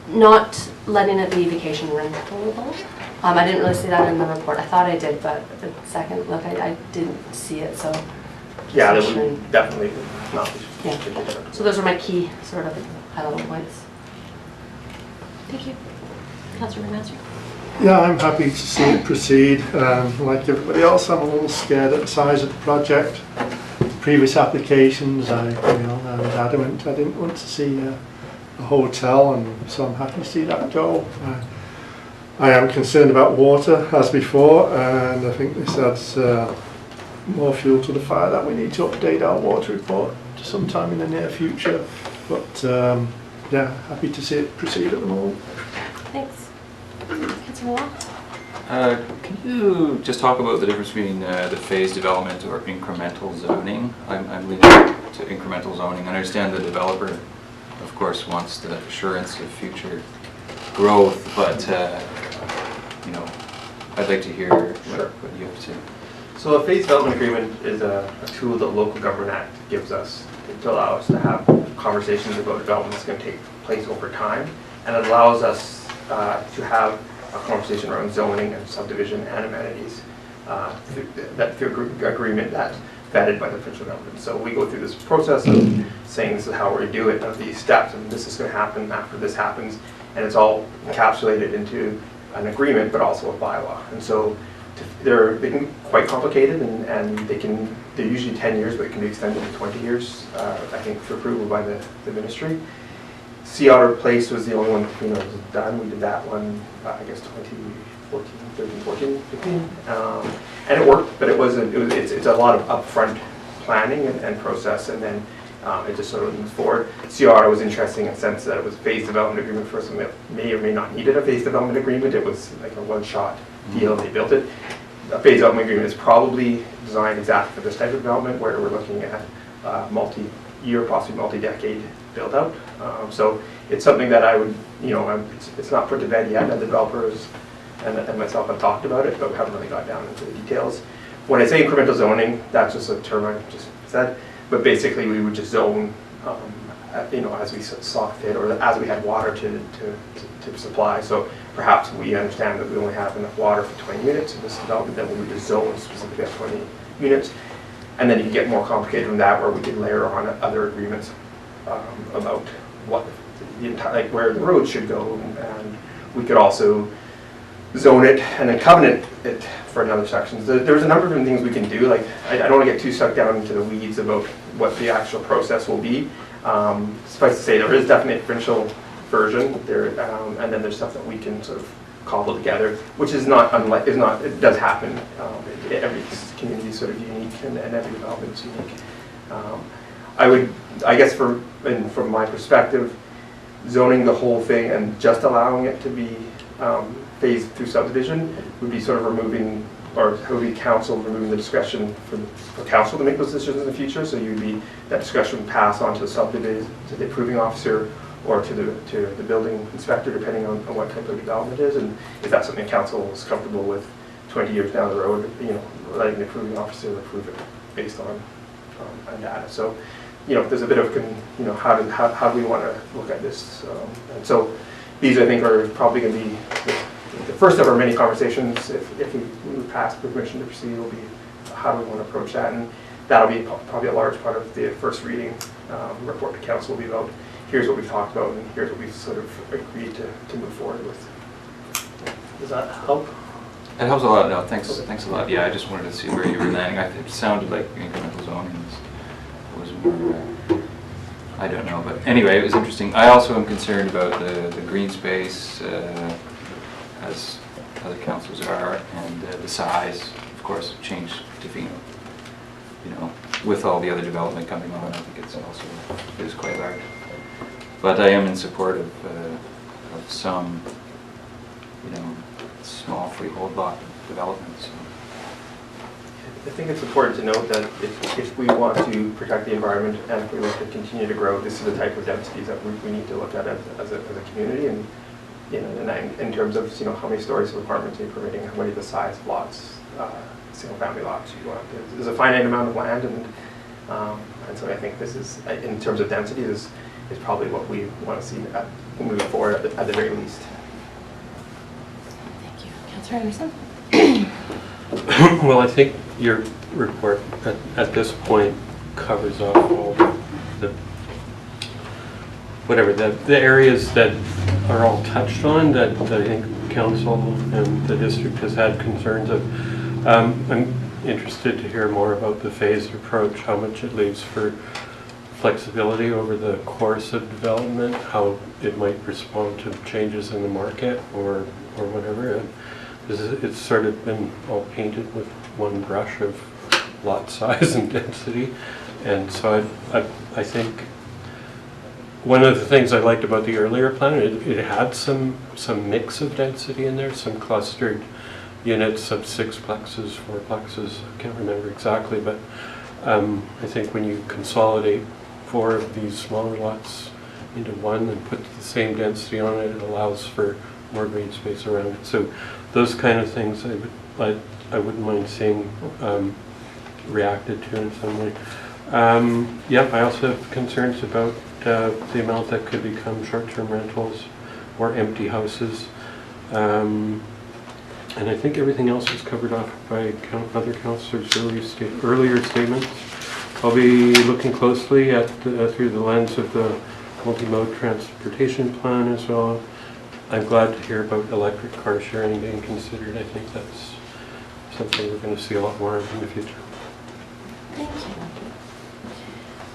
not letting it be vacation rentable. I didn't really see that in the report. I thought I did, but the second look, I didn't see it, so. Yeah, that would definitely not be. Yeah. So those are my key sort of high-level points. Thank you. Councillor McMaster? Yeah, I'm happy to see it proceed. Like everybody else, I'm a little scared at the size of the project. Previous applications, I was adamant I didn't want to see a hotel, and so I'm happy to see that go. I am concerned about water, as before, and I think this adds more fuel to the fire that we need to update our water report sometime in the near future. But yeah, happy to see it proceed at the moment. Thanks. Councillor Wall? Can you just talk about the difference between the phased development or incremental zoning? I'm leaning to incremental zoning. I understand the developer, of course, wants the assurance of future growth, but you know, I'd like to hear what you have to say. So a phased development agreement is a tool that Local Government Act gives us to allow us to have conversations about development that's going to take place over time, and it allows us to have a conversation around zoning and subdivision and amenities through agreement that's vetted by the provincial government. So we go through this process of saying this is how we do it, of these steps, and this is going to happen after this happens, and it's all encapsulated into an agreement, but also a bylaw. And so they can be quite complicated, and they're usually 10 years, but it can be extended to 20 years, I think, for approval by the ministry. Sea Otter Place was the only one that was done. We did that one, I guess, 2014, 13, 14, 15, and it worked. But it's a lot of upfront planning and process, and then it just sort of moves forward. Sea Otter was interesting in the sense that it was a phased development agreement for something that may or may not needed a phased development agreement. It was like a one-shot deal. They built it. A phased development agreement is probably designed exactly for this type of development, where we're looking at multi-year, possibly multi-decade build out. So it's something that I would, it's not put to bed yet, and the developers and myself have talked about it, but we haven't really got down into the details. When I say incremental zoning, that's just a term I just said, but basically we would just zone, as we saw fit, or as we had water to supply. So perhaps we understand that we only have enough water for 20 units in this development, then we would just zone specifically at 20 units. And then you can get more complicated from that, where we could layer on other agreements about what the entire, like where the road should go, and we could also zone it and then covenant it for another section. There's a number of different things we can do. Like I don't want to get too stuck down into the weeds about what the actual process will be. Suffice to say, there is definitely a provincial version there, and then there's stuff that we can sort of cobble together, which is not unlike, it does happen. Every community is sort of unique, and every development is unique. I guess from my perspective, zoning the whole thing and just allowing it to be phased through subdivision would be sort of removing, or it would be council removing the discretion for council to make those decisions in the future. So you'd be, that discretion would pass on to the subdivision, to the approving officer, or to the building inspector, depending on what type of development it is. And if that's something council is comfortable with 20 years down the road, letting the approving officer approve it based on data. So, there's a bit of, how do we want to look at this? And so these, I think, are probably going to be the first of our many conversations. If we move past permission to proceed, will be how do we want to approach that? And that'll be probably a large part of the first reading report to council will be about, here's what we've talked about, and here's what we've sort of agreed to move forward with. Does that help? It helps a lot. No, thanks a lot. Yeah, I just wanted to see where you were landing. It sounded like incremental zoning was more, I don't know, but anyway, it was interesting. I also am concerned about the green space, as other councils are, and the size, of course, changed Tofino. With all the other development coming on, I think it is quite large. But I am in support of some, small freehold lot developments. I think it's important to note that if we want to protect the environment and if we want to continue to grow, this is the type of densities that we need to look at as a community, and in terms of how many stories of apartments you're permitting, how many of the size of lots, single family lots you want. There's a finite amount of land, and so I think this is, in terms of density, is probably what we want to see moving forward at the very least. Thank you. Councillor Anderson? Well, I think your report at this point covers off all the areas that are all touched on that I think council and the district has had concerns of. I'm interested to hear more about the phased approach, how much it leaves for flexibility over the course of development, how it might respond to changes in the market or whatever. And it's sort of been all painted with one brush of lot size and density, and so I think one of the things I liked about the earlier plan, it had some mix of density in there, some clustered units of 6 plexes, 4 plexes, I can't remember exactly, but I think when you consolidate 4 of these smaller lots into one and put the same density on it, it allows for more green space around it. So those kind of things I wouldn't mind seeing reacted to in some way. I also have concerns about the amount that could become short-term rentals or empty houses. And I think everything else is covered off by other councillors' earlier statements. I'll be looking closely at through the lens of the multi-mode transportation plan as well. I'm glad to hear about electric car sharing being considered. I think that's something we're going to see a lot more of in the future. Thank you.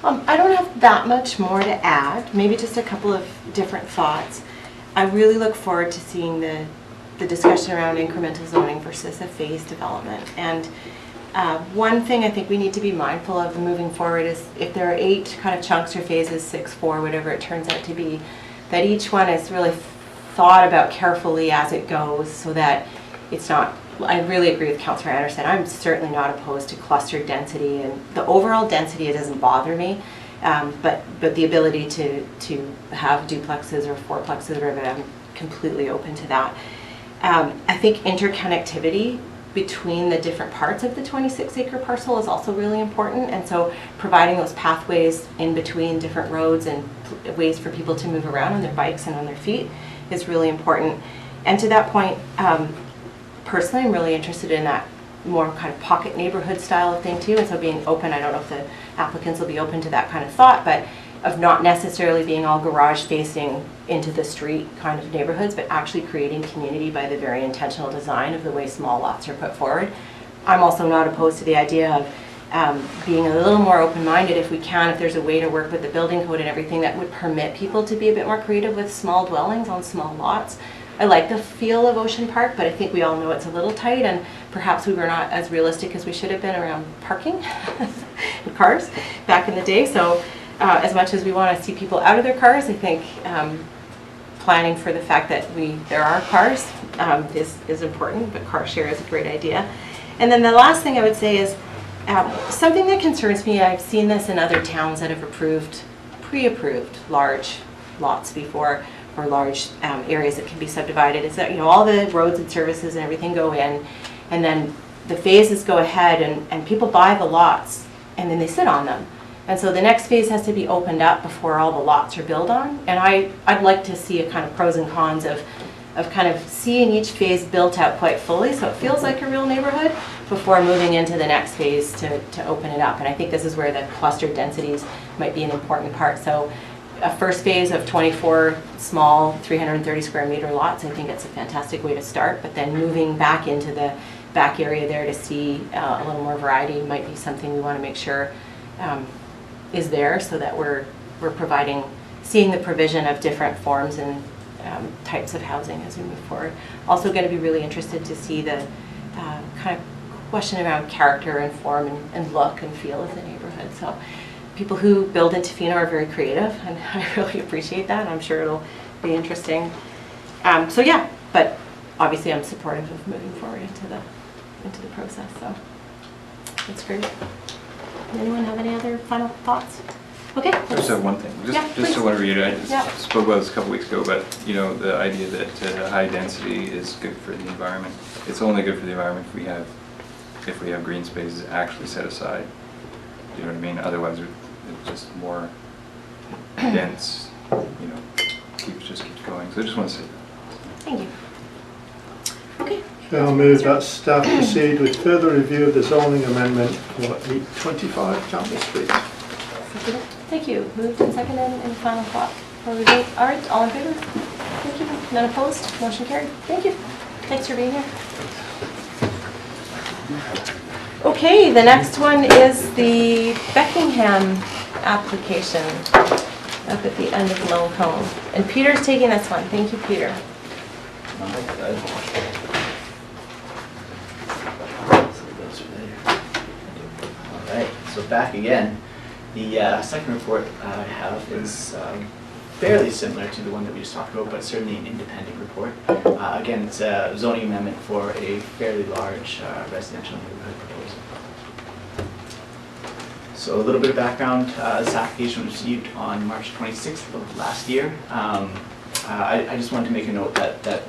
I don't have that much more to add, maybe just a couple of different thoughts. I really look forward to seeing the discussion around incremental zoning versus a phased development. And one thing I think we need to be mindful of moving forward is if there are 8 kind of chunks or phases, 6, 4, whatever it turns out to be, that each one is really thought about carefully as it goes so that it's not, I really agree with Councillor Anderson. I'm certainly not opposed to clustered density, and the overall density, it doesn't bother me, but the ability to have duplexes or fourplexes or whatever, I'm completely open to that. I think interconnectivity between the different parts of the 26-acre parcel is also really important, and so providing those pathways in between different roads and ways for people to move around on their bikes and on their feet is really important. And to that point, personally, I'm really interested in that more kind of pocket neighborhood style of thing too, and so being open, I don't know if the applicants will be open to that kind of thought, but of not necessarily being all garage facing into the street kind of neighborhoods, but actually creating community by the very intentional design of the way small lots are put forward. I'm also not opposed to the idea of being a little more open-minded if we can, if there's a way to work with the building code and everything that would permit people to be a bit more creative with small dwellings on small lots. I like the feel of Ocean Park, but I think we all know it's a little tight, and perhaps we were not as realistic as we should have been around parking and cars back in the day. So as much as we want to see people out of their cars, I think planning for the fact that there are cars is important, but car share is a great idea. And then the last thing I would say is something that concerns me. I've seen this in other towns that have pre-approved large lots before, or large areas that can be subdivided, is that, you know, all the roads and services and everything go in, and then the phases go ahead, and people buy the lots and then they sit on them. And so the next phase has to be opened up before all the lots are built on. And I'd like to see a kind of pros and cons of kind of seeing each phase built out quite fully, so it feels like a real neighborhood, before moving into the next phase to open it up. And I think this is where the clustered densities might be an important part. So a first phase of 24 small 330 square meter lots, I think it's a fantastic way to start, but then moving back into the back area there to see a little more variety might be something we want to make sure is there, so that we're seeing the provision of different forms and types of housing as we move forward. Also going to be really interested to see the kind of question around character and form and look and feel of the neighborhood. So people who build in Tofino are very creative, and I really appreciate that. I'm sure it'll be interesting. So yeah, but obviously I'm supportive of moving forward into the process. So that's great. Anyone have any other final thoughts? Okay. I just have one thing. Just to want to reiterate, I just spoke about this a couple weeks ago, but you know, the idea that high density is good for the environment. It's only good for the environment if we have green spaces actually set aside. Do you know what I mean? Otherwise, it's just more dense. You know, keeps going. So I just want to say that. Thank you. Okay. I'll move that staff proceed with further review of the zoning amendment for 825 Campbell Street. Thank you. Moved and seconded. Any final thought? All right, all in favor? Thank you. None opposed? Motion carried. Thank you. Thanks for being here. Okay, the next one is the Beckingham application up at the end of Lone Cone. And Peter's taking this one. Thank you, Peter. Alright, so back again. The second report I have is fairly similar to the one that we just talked about, but certainly an independent report. Again, it's a zoning amendment for a fairly large residential neighborhood proposal. So a little bit of background, this application was received on March 26th of last year. I just wanted to make a note that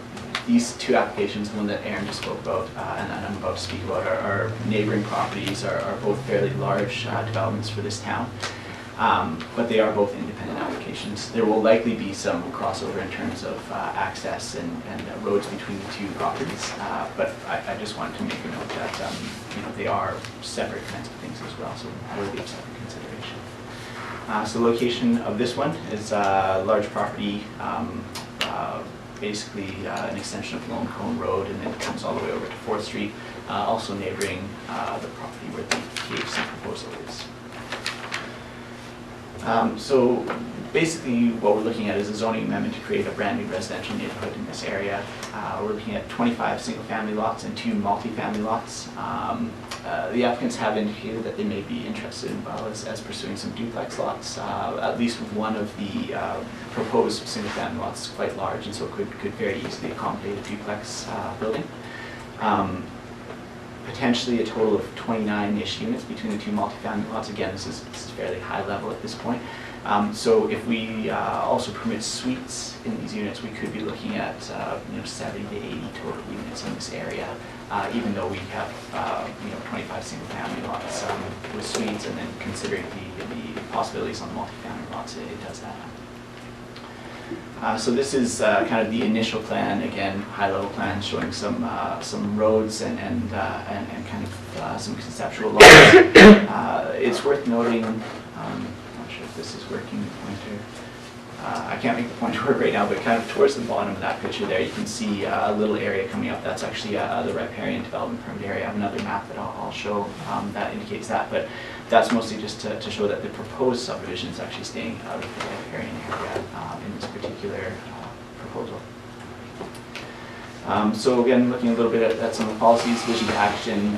these two applications, the one that Aaron just spoke about and I'm about to speak about, are neighboring properties, are both fairly large developments for this town. But they are both independent applications. There will likely be some crossover in terms of access and roads between the two properties, but I just wanted to make a note that you know, they are separate kinds of things as well, so worthy of separate consideration. So the location of this one is a large property, basically an extension of Lone Cone Road, and then it comes all the way over to 4th Street, also neighboring the property where the KFC proposal is. So basically what we're looking at is a zoning amendment to create a brand new residential neighborhood in this area. We're looking at 25 single-family lots and 2 multi-family lots. The applicants have indicated that they may be interested as pursuing some duplex lots, at least with one of the proposed single-family lots quite large, and so could very easily accommodate a duplex building. Potentially a total of 29-ish units between the 2 multifamily lots. Again, this is fairly high level at this point. So if we also permit suites in these units, we could be looking at 70 to 80 total units in this area, even though we have 25 single-family lots with suites, and then considering the possibilities on the multifamily lots, it does that. So this is kind of the initial plan, again, high-level plan showing some roads and kind of some conceptual lines. It's worth noting, I'm not sure if this is working, the pointer. I can't make the pointer work right now, but kind of towards the bottom of that picture there, you can see a little area coming up. That's actually the riparian development permit area. I have another map that I'll show that indicates that, but that's mostly just to show that the proposed subdivision is actually staying out of the riparian area in this particular proposal. So again, looking a little bit at some of the policies, vision to action,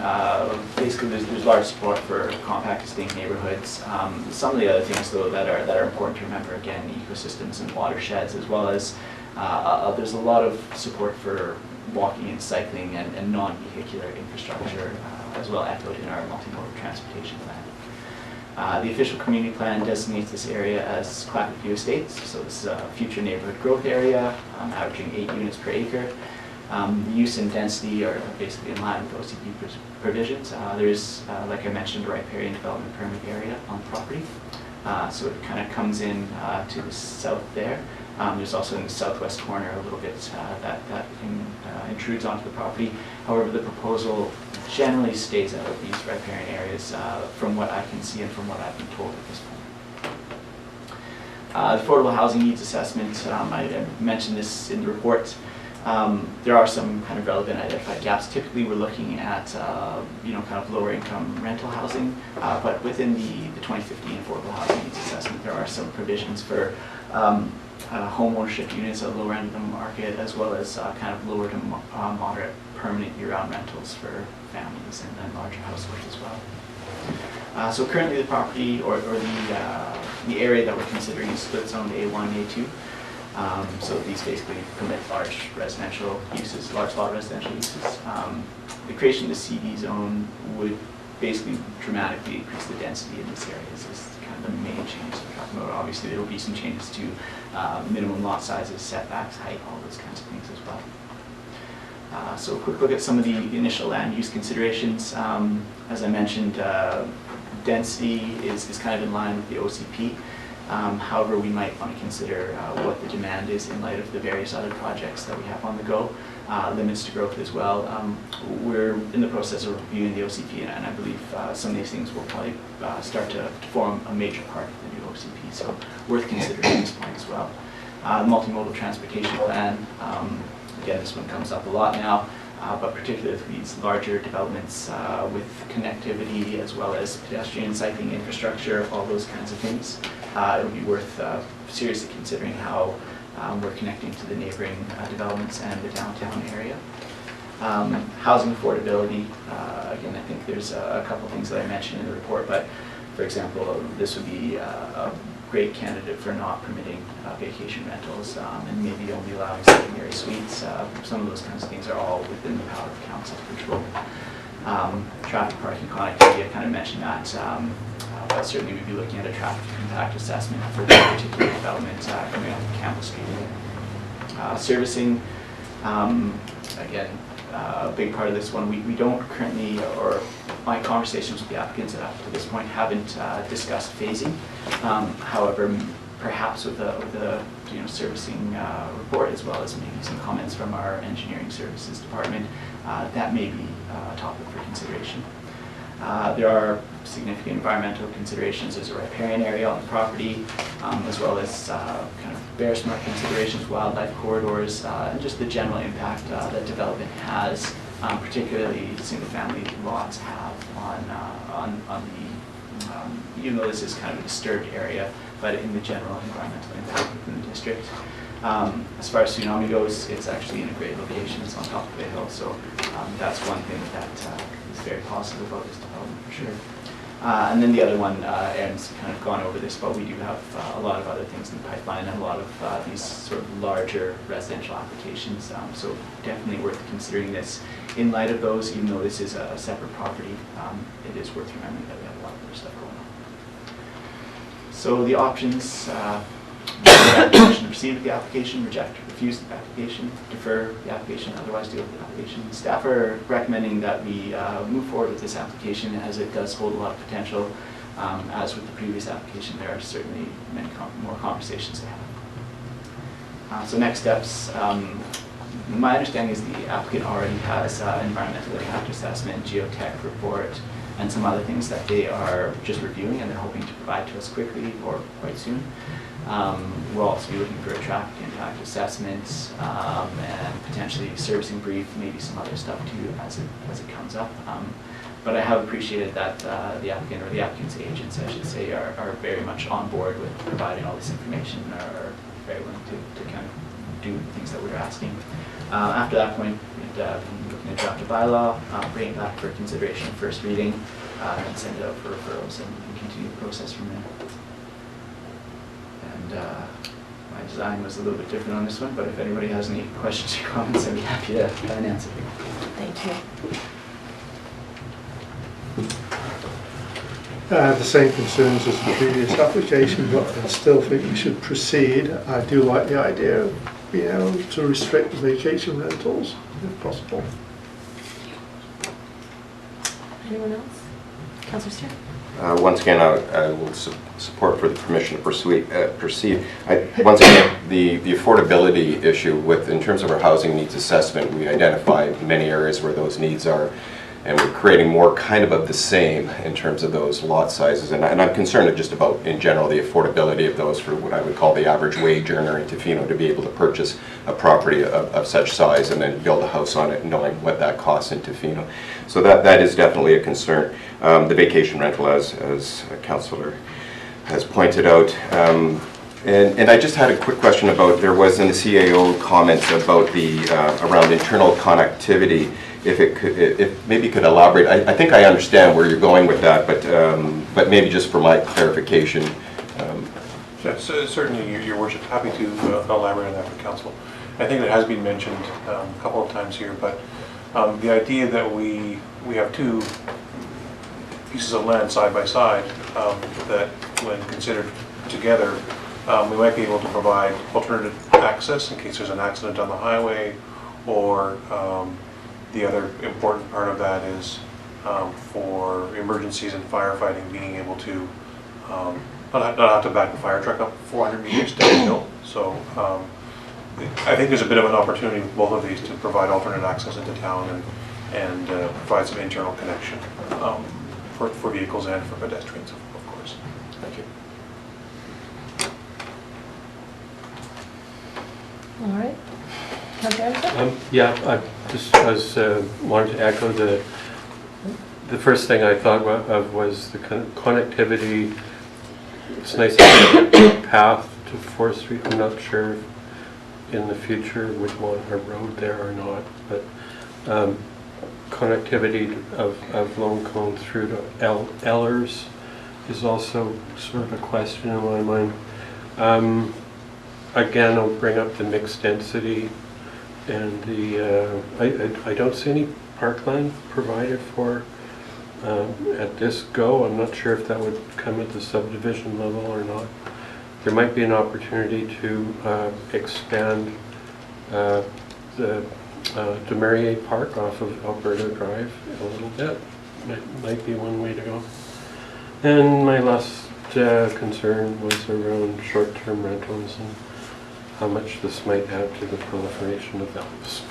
basically there's large support for compact distinct neighborhoods. Some of the other things though that are important to remember, again, ecosystems and watersheds, as well as there's a lot of support for walking and cycling and non-vehicular infrastructure, as well echoed in our multimodal transportation plan. The official community plan designates this area as Clayoquot Estates, so this is a future neighborhood growth area, averaging 8 units per acre. The use and density are basically in line with OCP provisions. There is, like I mentioned, a riparian development permit area on the property. So it kind of comes in to the south there. There's also in the southwest corner a little bit that intrudes onto the property. However, the proposal generally stays out of these riparian areas from what I can see and from what I've been told at this point. The affordable housing needs assessment, I mentioned this in the report. There are some kind of relevant identified gaps. Typically, we're looking at kind of lower income rental housing, but within the 2015 affordable housing needs assessment, there are some provisions for home ownership units at the lower end of the market, as well as kind of lower to moderate permanent year-round rentals for families and larger households as well. So currently, the property or the area that we're considering is split zoned A1, A2. So these basically permit large residential uses, large lot residential uses. The creation of the CD zone would basically dramatically increase the density in this area. This is kind of the main change that we're talking about. Obviously, there will be some changes to minimum lot sizes, setbacks, height, all those kinds of things as well. So a quick look at some of the initial land use considerations. As I mentioned, density is kind of in line with the OCP. However, we might want to consider what the demand is in light of the various other projects that we have on the go, limits to growth as well. We're in the process of reviewing the OCP, and I believe some of these things will probably start to form a major part of the new OCP, so worth considering at this point as well. The multimodal transportation plan, again, this one comes up a lot now. But particularly with these larger developments with connectivity as well as pedestrian cycling infrastructure, all those kinds of things, it would be worth seriously considering how we're connecting to the neighboring developments and the downtown area. Housing affordability, again, I think there's a couple things that I mentioned in the report, but for example, this would be a great candidate for not permitting vacation rentals and maybe only allowing secondary suites. Some of those kinds of things are all within the power of council to control. Traffic, parking, connectivity, I kind of mentioned that, but certainly we'd be looking at a traffic impact assessment for this particular development coming up Campbell Street. Servicing, again, a big part of this one, we don't currently, or my conversations with the applicants up to this point haven't discussed phasing. However, perhaps with the servicing report, as well as maybe some comments from our engineering services department, that may be a topic for consideration. There are significant environmental considerations. There's a riparian area on the property, as well as kind of bear smart considerations, wildlife corridors, and just the general impact that development has, particularly single-family lots have on the, even though this is kind of a disturbed area, but in the general environmental impact within the district. As far as tsunami goes, it's actually in a great location. It's on top of a hill, so that's one thing that is very positive about this development for sure. And then the other one, Aaron's kind of gone over this, but we do have a lot of other things in the pipeline and a lot of these sort of larger residential applications. So definitely worth considering this in light of those, even though this is a separate property. It is worth remembering that we have a lot of other stuff going on. So the options, permission to proceed with the application, reject, refuse the application, defer the application, otherwise deal with the application. Staff are recommending that we move forward with this application as it does hold a lot of potential. As with the previous application, there are certainly many more conversations to have. So next steps, my understanding is the applicant already has environmental impact assessment, geotech report, and some other things that they are just reviewing and they're hoping to provide to us quickly or quite soon. We'll also be looking for a traffic impact assessment and potentially servicing brief, maybe some other stuff too as it comes up. But I have appreciated that the applicant, or the applicant's agents I should say, are very much on board with providing all this information and are very willing to kind of do the things that we're asking. After that point, we'd be looking at draft a bylaw, bring it back for consideration first reading, and send it out for referrals and continue the process from there. And my design was a little bit different on this one, but if anybody has any questions or comments, I'd be happy to try and answer them. Thank you. I have the same concerns as the previous application, but I still think we should proceed. I do like the idea of being able to restrict vacation rentals if possible. Anyone else? Councillor Stere? Once again, I will support for the permission to proceed. Once again, the affordability issue in terms of our housing needs assessment, we identify many areas where those needs are, and we're creating more kind of the same in terms of those lot sizes. And I'm concerned just about, in general, the affordability of those for what I would call the average wage earner in Tofino to be able to purchase a property of such size and then build a house on it, knowing what that costs in Tofino. So that is definitely a concern. The vacation rental, as Councillor has pointed out. And I just had a quick question about, there was in the CAO comments about the around internal connectivity. If maybe you could elaborate. I think I understand where you're going with that, but maybe just for my clarification. Yes, certainly, Your Worship. Happy to elaborate on that for Council. I think it has been mentioned a couple of times here, but the idea that we have two pieces of land side by side that, when considered together, we might be able to provide alternative access in case there's an accident on the highway, or the other important part of that is for emergencies and firefighting, being able to not have to back the fire truck up 400 meters downhill. So I think there's a bit of an opportunity with both of these to provide alternate access into town and provide some internal connection for vehicles and for pedestrians, of course. Thank you. All right. Councillor Anderson? Yeah, I was wanted to echo the first thing I thought of was the connectivity. It's nice to have a path to 4th Street. I'm not sure if in the future we'd want a road there or not, but connectivity of Lone Cone through to Ellers is also sort of a question in my mind. Again, I'll bring up the mixed density and the, I don't see any parkland provided for at this go. I'm not sure if that would come at the subdivision level or not. There might be an opportunity to expand the Demarier Park off of Alberta Drive a little bit. Might be one way to go. And my last concern was around short-term rentals and how much this might add to the proliferation of those.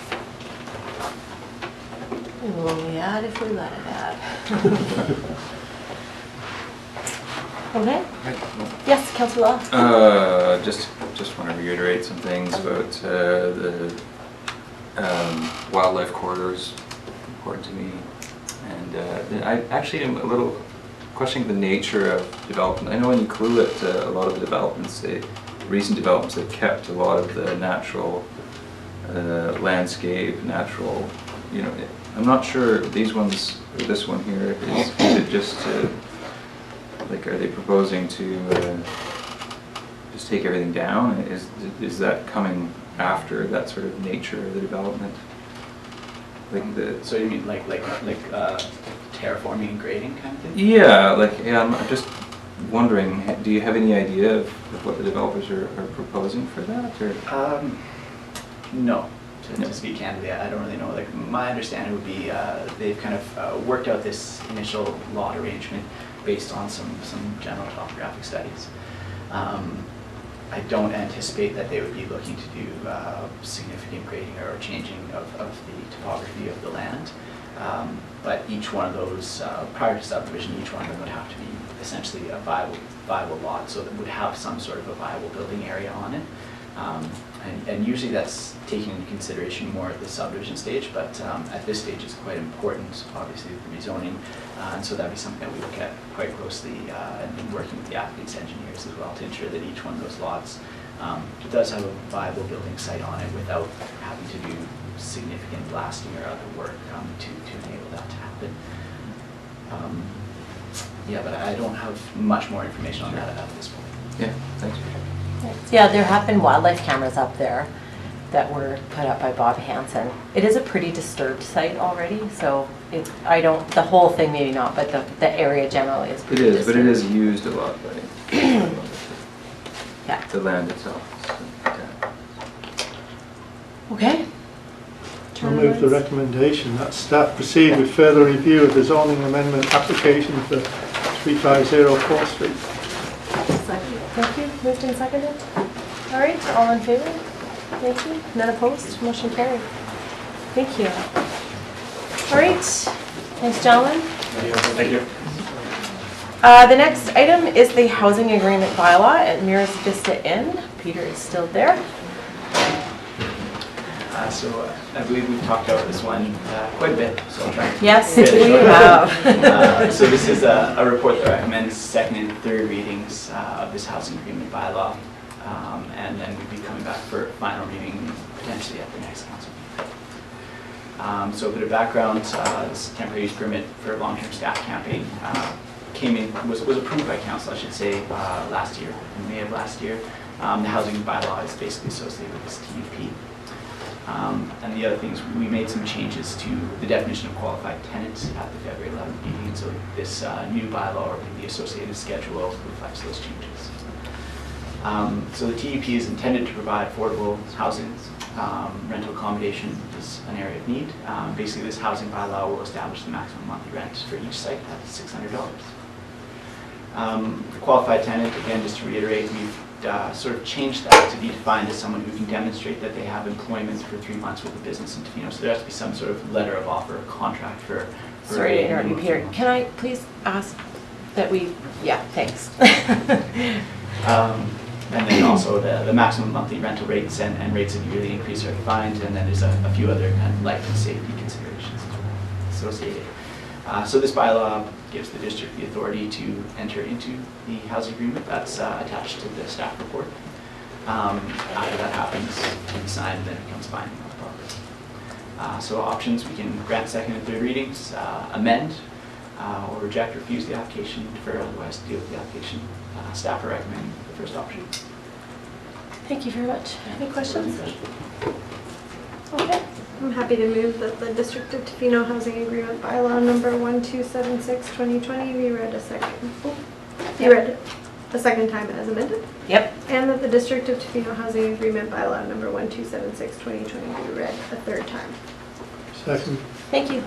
Will we add if we let it add? Okay. Yes, Councillor Law. Just want to reiterate some things about the wildlife corridors, important to me. And I actually am a little questioning the nature of development. I know in Clayoquot, a lot of the developments, recent developments, they've kept a lot of the natural landscape, natural, you know. I'm not sure these ones, this one here, is it just like, are they proposing to just take everything down? Is that coming after that sort of nature of the development? Like the. So you mean like terraforming and grading kind of thing? Yeah, I'm just wondering, do you have any idea of what the developers are proposing for that? Or? No. To speak candidly, I don't really know. Like, my understanding would be they've kind of worked out this initial lot arrangement based on some general topographic studies. I don't anticipate that they would be looking to do significant grading or changing of the topography of the land. But each one of those, prior to subdivision, each one of them would have to be essentially a viable lot, so that would have some sort of a viable building area on it. And usually that's taken into consideration more at the subdivision stage, but at this stage it's quite important, obviously, with the rezoning, and so that'd be something that we look at quite closely and working with the applicant's engineers as well to ensure that each one of those lots does have a viable building site on it without having to do significant blasting or other work to enable that to happen. Yeah, but I don't have much more information on that at this point. Yeah, thanks. Yeah, there have been wildlife cameras up there that were put up by Bob Hansen. It is a pretty disturbed site already, so the whole thing maybe not, but the area generally is It pretty is, but it disturbed. is used a lot by Yeah. the land itself. Okay. I'll move the recommendation that staff proceed with further review of the zoning amendment application for 350 4th Street. Thank you. Moved and seconded. All right, all in favor? Thank you. None opposed? Motion carried. Thank you. All right. Thanks, gentlemen. Thank you. The next item is the housing agreement bylaw at Meares Vista Inn. Peter is still there. So I believe we've talked about this one quite a bit, so I'll try and Yes, fit it we short. have. So this is a report that recommends second and third readings of this housing agreement bylaw. And then we'd be coming back for final reading potentially at the next council meeting. So a bit of background, this temporary use permit for long-term staff camping was approved by council, I should say, last year, in May of last year. The housing bylaw is basically associated with this TUP. And the other things, we made some changes to the definition of qualified tenants at the February 11th meeting, so this new bylaw or the associated schedule reflects those changes. So the TUP is intended to provide affordable housing. Rental accommodation is an area of need. Basically, this housing bylaw will establish the maximum monthly rent for each site at $600. The qualified tenant, again, just to reiterate, we've sort of changed that to be defined as someone who can demonstrate that they have employment for 3 months with the business in Tofino. So there has to be some sort of letter of offer, contract for Sorry to interrupt you, Peter. Can I please ask that thanks. And then also the maximum monthly rental rates and rates of yearly increase are defined, and then there's a few other kind of life and safety considerations associated. So this bylaw gives the district the authority to enter into the housing agreement. That's attached to the staff report. After that happens, we sign, and then it becomes binding on the property. So options, we can grant second and third readings, amend, or reject, refuse the application, defer, otherwise deal with the application. Staff are recommending the first option. Thank you very much. Any questions? Okay. I'm happy to move that the District of Tofino Housing Agreement Bylaw number 1276/2020 be read a second time as amended. Yep. And that the District of Tofino Housing Agreement Bylaw number 1276/2020 be read a third time. Second. Thank you.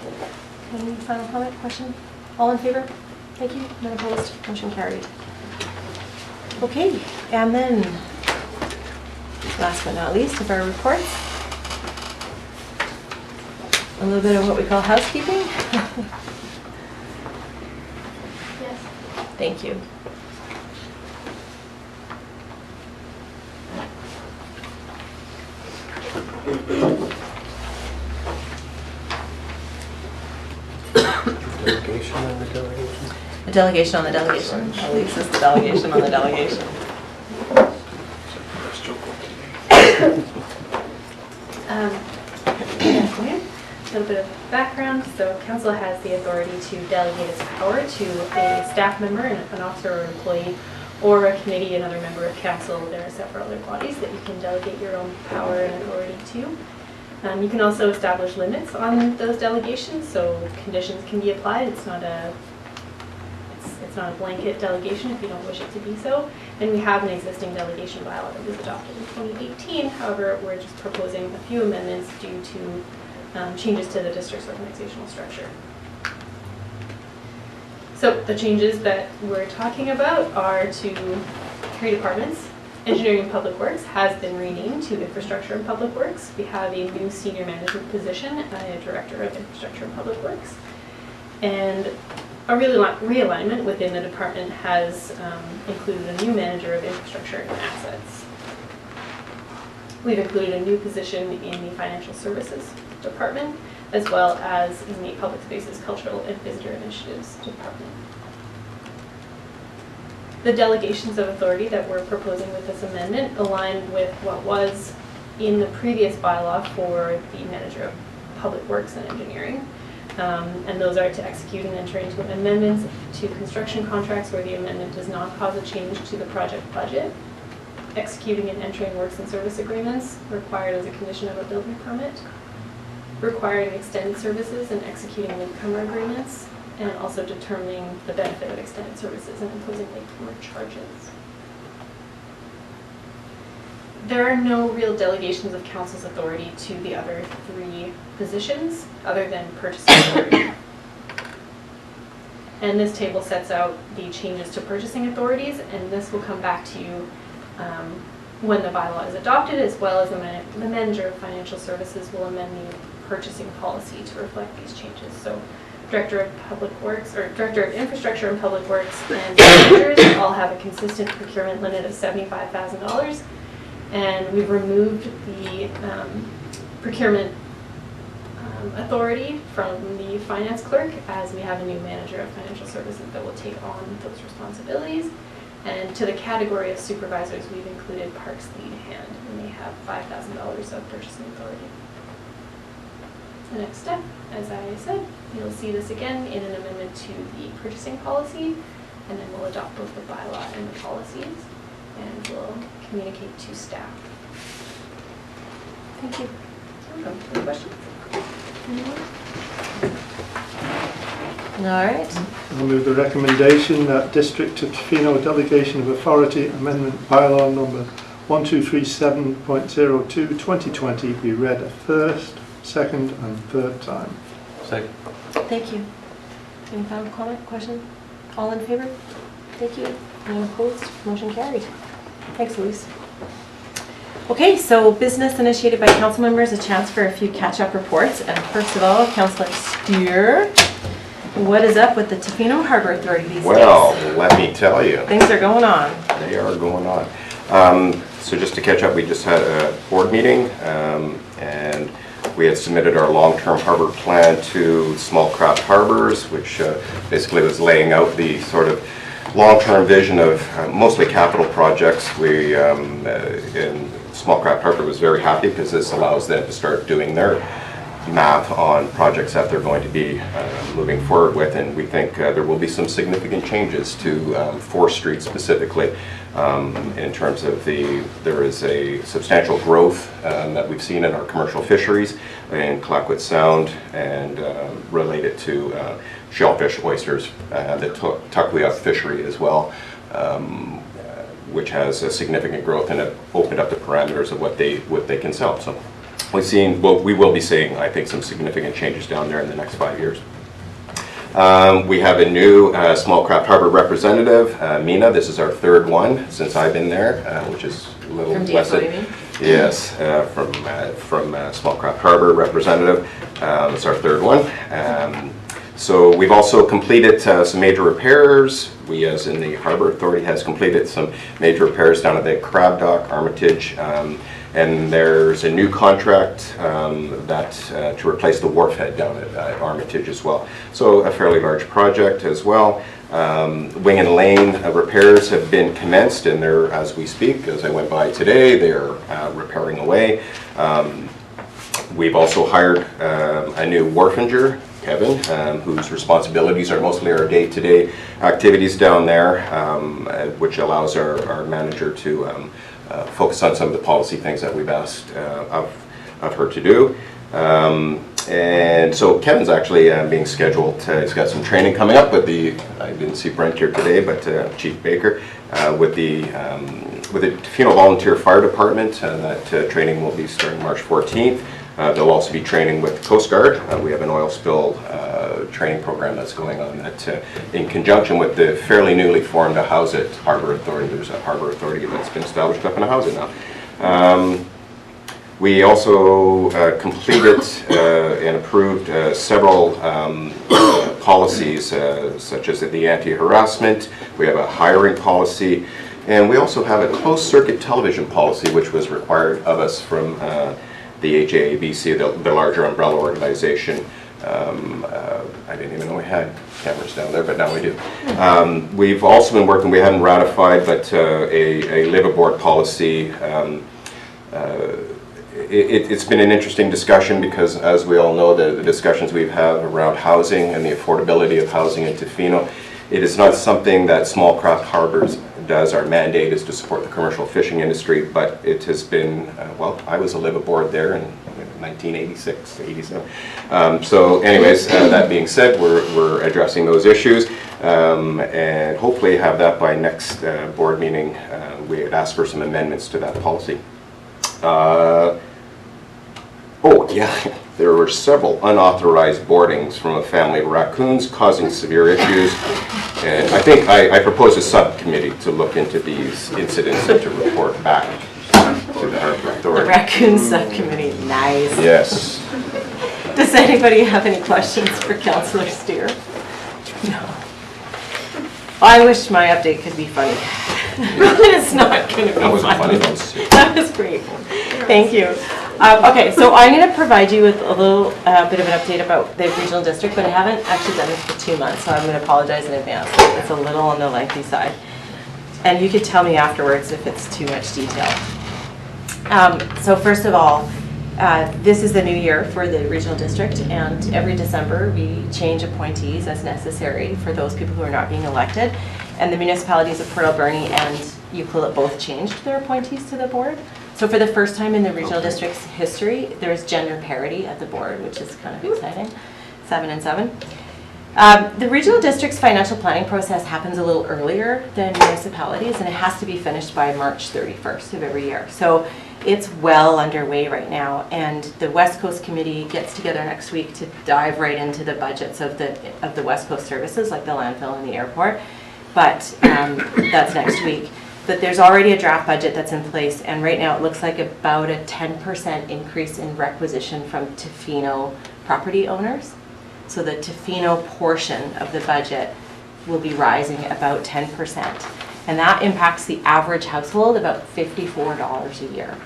Any final comment, question? All in favor? Thank you. None opposed? Motion carried. Okay, and then last but not least of our reports, a little bit of what we call housekeeping. Yes. Thank you. Delegation on the delegation. The delegation on the delegation. At least it's the delegation on the delegation. Good afternoon. A little bit of background. So council has the authority to delegate its power to a staff member, an officer or employee, or a committee, another member of council. There are several other bodies that you can delegate your own power and authority to. You can also establish limits on those delegations, so conditions can be applied. It's not a blanket delegation if you don't wish it to be so. And we have an existing delegation bylaw that was adopted in 2018. However, we're just proposing a few amendments due to changes to the district's organizational structure. So the changes that we're talking about are to three departments. Engineering and Public Works has been renamed to Infrastructure and Public Works. We have a new senior management position, a Director of Infrastructure and Public Works. And a realignment within the department has included a new Manager of Infrastructure and Assets. We've included a new position in the Financial Services Department, as well as in the Public Spaces, Cultural and Visitor Initiatives Department. The delegations of authority that we're proposing with this amendment align with what was in the previous bylaw for the manager of public works and engineering. And those are to execute and enter into amendments to construction contracts where the amendment does not cause a change to the project budget, executing and entering works and service agreements required as a condition of a building permit, requiring extended services and executing latecomer agreements, and also determining the benefit of extended services and imposing latecomer charges. There are no real delegations of council's authority to the other three positions other than purchasing authority. And this table sets out the changes to purchasing authorities, and this will come back to you when the bylaw is adopted, as well as the manager of financial services will amend the purchasing policy to reflect these changes. So Director of Public Works, or Director of Infrastructure and Public Works, and managers all have a consistent procurement limit of $75,000. And we've removed the procurement authority from the finance clerk, as we have a new manager of financial services that will take on those responsibilities. And to the category of supervisors, we've included Parks lead hand, and they have $5,000 of purchasing authority. The next step, as I said, you'll see this again in an amendment to the purchasing policy, and then we'll adopt both the bylaw and the policies, and we'll communicate to staff. Thank you. Welcome. Any questions? All right. I'll move the recommendation that District of Tofino Delegation of Authority Amendment Bylaw number 1237.02 2020 be read a first, second and third time. Second. Thank you. Any final comment, question? All in favor? Thank you. Anyone opposed? Motion carried. Thanks, Louise. Okay, so business initiated by council members, a chance for a few catch-up reports. And first of all, Councillor Stere, what is up with the Tofino Harbour Authority these days? Well, let me tell you. Things are going on. They are going on. So just to catch up, we just had a board meeting and we had submitted our long-term harbour plan to Small Craft Harbours, which basically was laying out the sort of long-term vision of mostly capital projects. We in Small Craft Harbour was very happy because this allows them to start doing their math on projects that they're going to be moving forward with, and we think there will be some significant changes to 4th Street specifically in terms of there is a substantial growth that we've seen in our commercial fisheries in Clayoquot Sound and related to shellfish, oysters, the Tla-o-qui-aht fishery as well, which has a significant growth and it opened up the parameters of what they can sell. So we will be seeing, I think, some significant changes down there in the next 5 years. We have a new Small Craft Harbour representative, Mina. This is our 3rd one since I've been there, which is a little less than. Yes, from Small Craft Harbour representative. It's our 3rd one. So we've also completed some major repairs. We, as in the Harbour Authority, has completed some major repairs down at the Crab Dock, Armitage, and there's a new contract to replace the wharf head down at Armitage as well. So a fairly large project as well. Wing and Lane repairs have been commenced, and they're, as we speak, as I went by today, they're repairing away. We've also hired a new wharfinger, Kevin, whose responsibilities are mostly our day-to-day activities down there, which allows our manager to focus on some of the policy things that we've asked of her to do. And so Kevin's actually being scheduled, he's got some training coming up with I didn't see Brent here today, but Chief Baker, with the Tofino Volunteer Fire Department. That training will be starting March 14th. They'll also be training with Coast Guard. We have an oil spill training program that's going on that in conjunction with the fairly newly formed Housing Harbour Authority. There's a Harbour Authority that's been established up in Housing now. We also completed and approved several policies such as the anti-harassment. We have a hiring policy, and we also have a closed circuit television policy, which was required of us from the HAABC, the larger umbrella organization. I didn't even know we had cameras down there, but now we do. We've also been working, we haven't ratified, but a live aboard policy it's been an interesting discussion because, as we all know, the discussions we've had around housing and the affordability of housing in Tofino, it is not something that Small Craft Harbors does. Our mandate is to support the commercial fishing industry, but it has been, well, I was a live aboard there in 1986, 87. So anyways, that being said, we're addressing those issues and hopefully have that by next board meeting. We had asked for some amendments to that policy. Oh yeah, there were several unauthorized boardings from a family of raccoons causing severe issues. And I think I propose a subcommittee to look into these incidents and to report back to the Harbour Authority. The raccoon subcommittee, nice. Yes. Does anybody have any questions for Councillor Stere? No. I wish my update could be funny. It's not going to be That wasn't funny. That was great. Thank you. Okay, so I'm going to provide you with a little bit of an update about the regional district, but I haven't actually done this for 2 months, so I'm going to apologize in advance. It's a little on the lengthy side. And you could tell me afterwards if it's too much detail. So first of all, this is the new year for the regional district, and every December we change appointees as necessary for those people who are not being elected. And the municipalities of Port Alberni and Ucluelet both changed their appointees to the board. So for the first time in the regional district's history, there's gender parity at the board, which is kind of exciting, 7 and 7. The regional district's financial planning process happens a little earlier than municipalities, and it has to be finished by March 31st of every year. So it's well underway right now, and the West Coast Committee gets together next week to dive right into the budgets of the West Coast services, like the landfill and the airport. But that's next week. But there's already a draft budget that's in place, and right now it looks like about a 10% increase in requisition from Tofino property owners. So the Tofino portion of the budget will be rising about 10%. And that impacts the average household about $54 a year.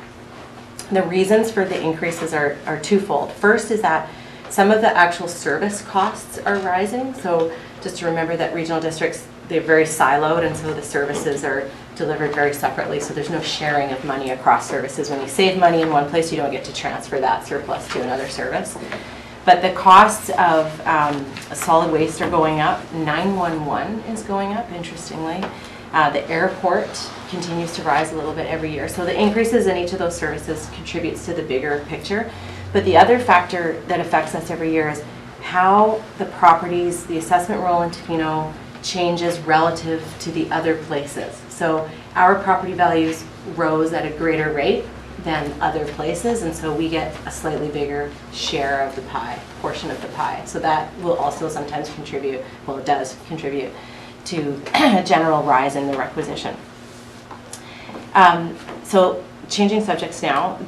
The reasons for the increases are twofold. First is that some of the actual service costs are rising. So just to remember that regional districts, they're very siloed, and so the services are delivered very separately, so there's no sharing of money across services. When you save money in one place, you don't get to transfer that surplus to another service. But the costs of solid waste are going up. 911 is going up, interestingly. The airport continues to rise a little bit every year. So the increases in each of those services contributes to the bigger picture. But the other factor that affects us every year is how the properties, the assessment roll in Tofino changes relative to the other places. So our property values rose at a greater rate than other places, and so we get a slightly bigger share of the pie, portion of the pie. So that will also sometimes contribute, well, it does contribute to a general rise in the requisition. So changing subjects now,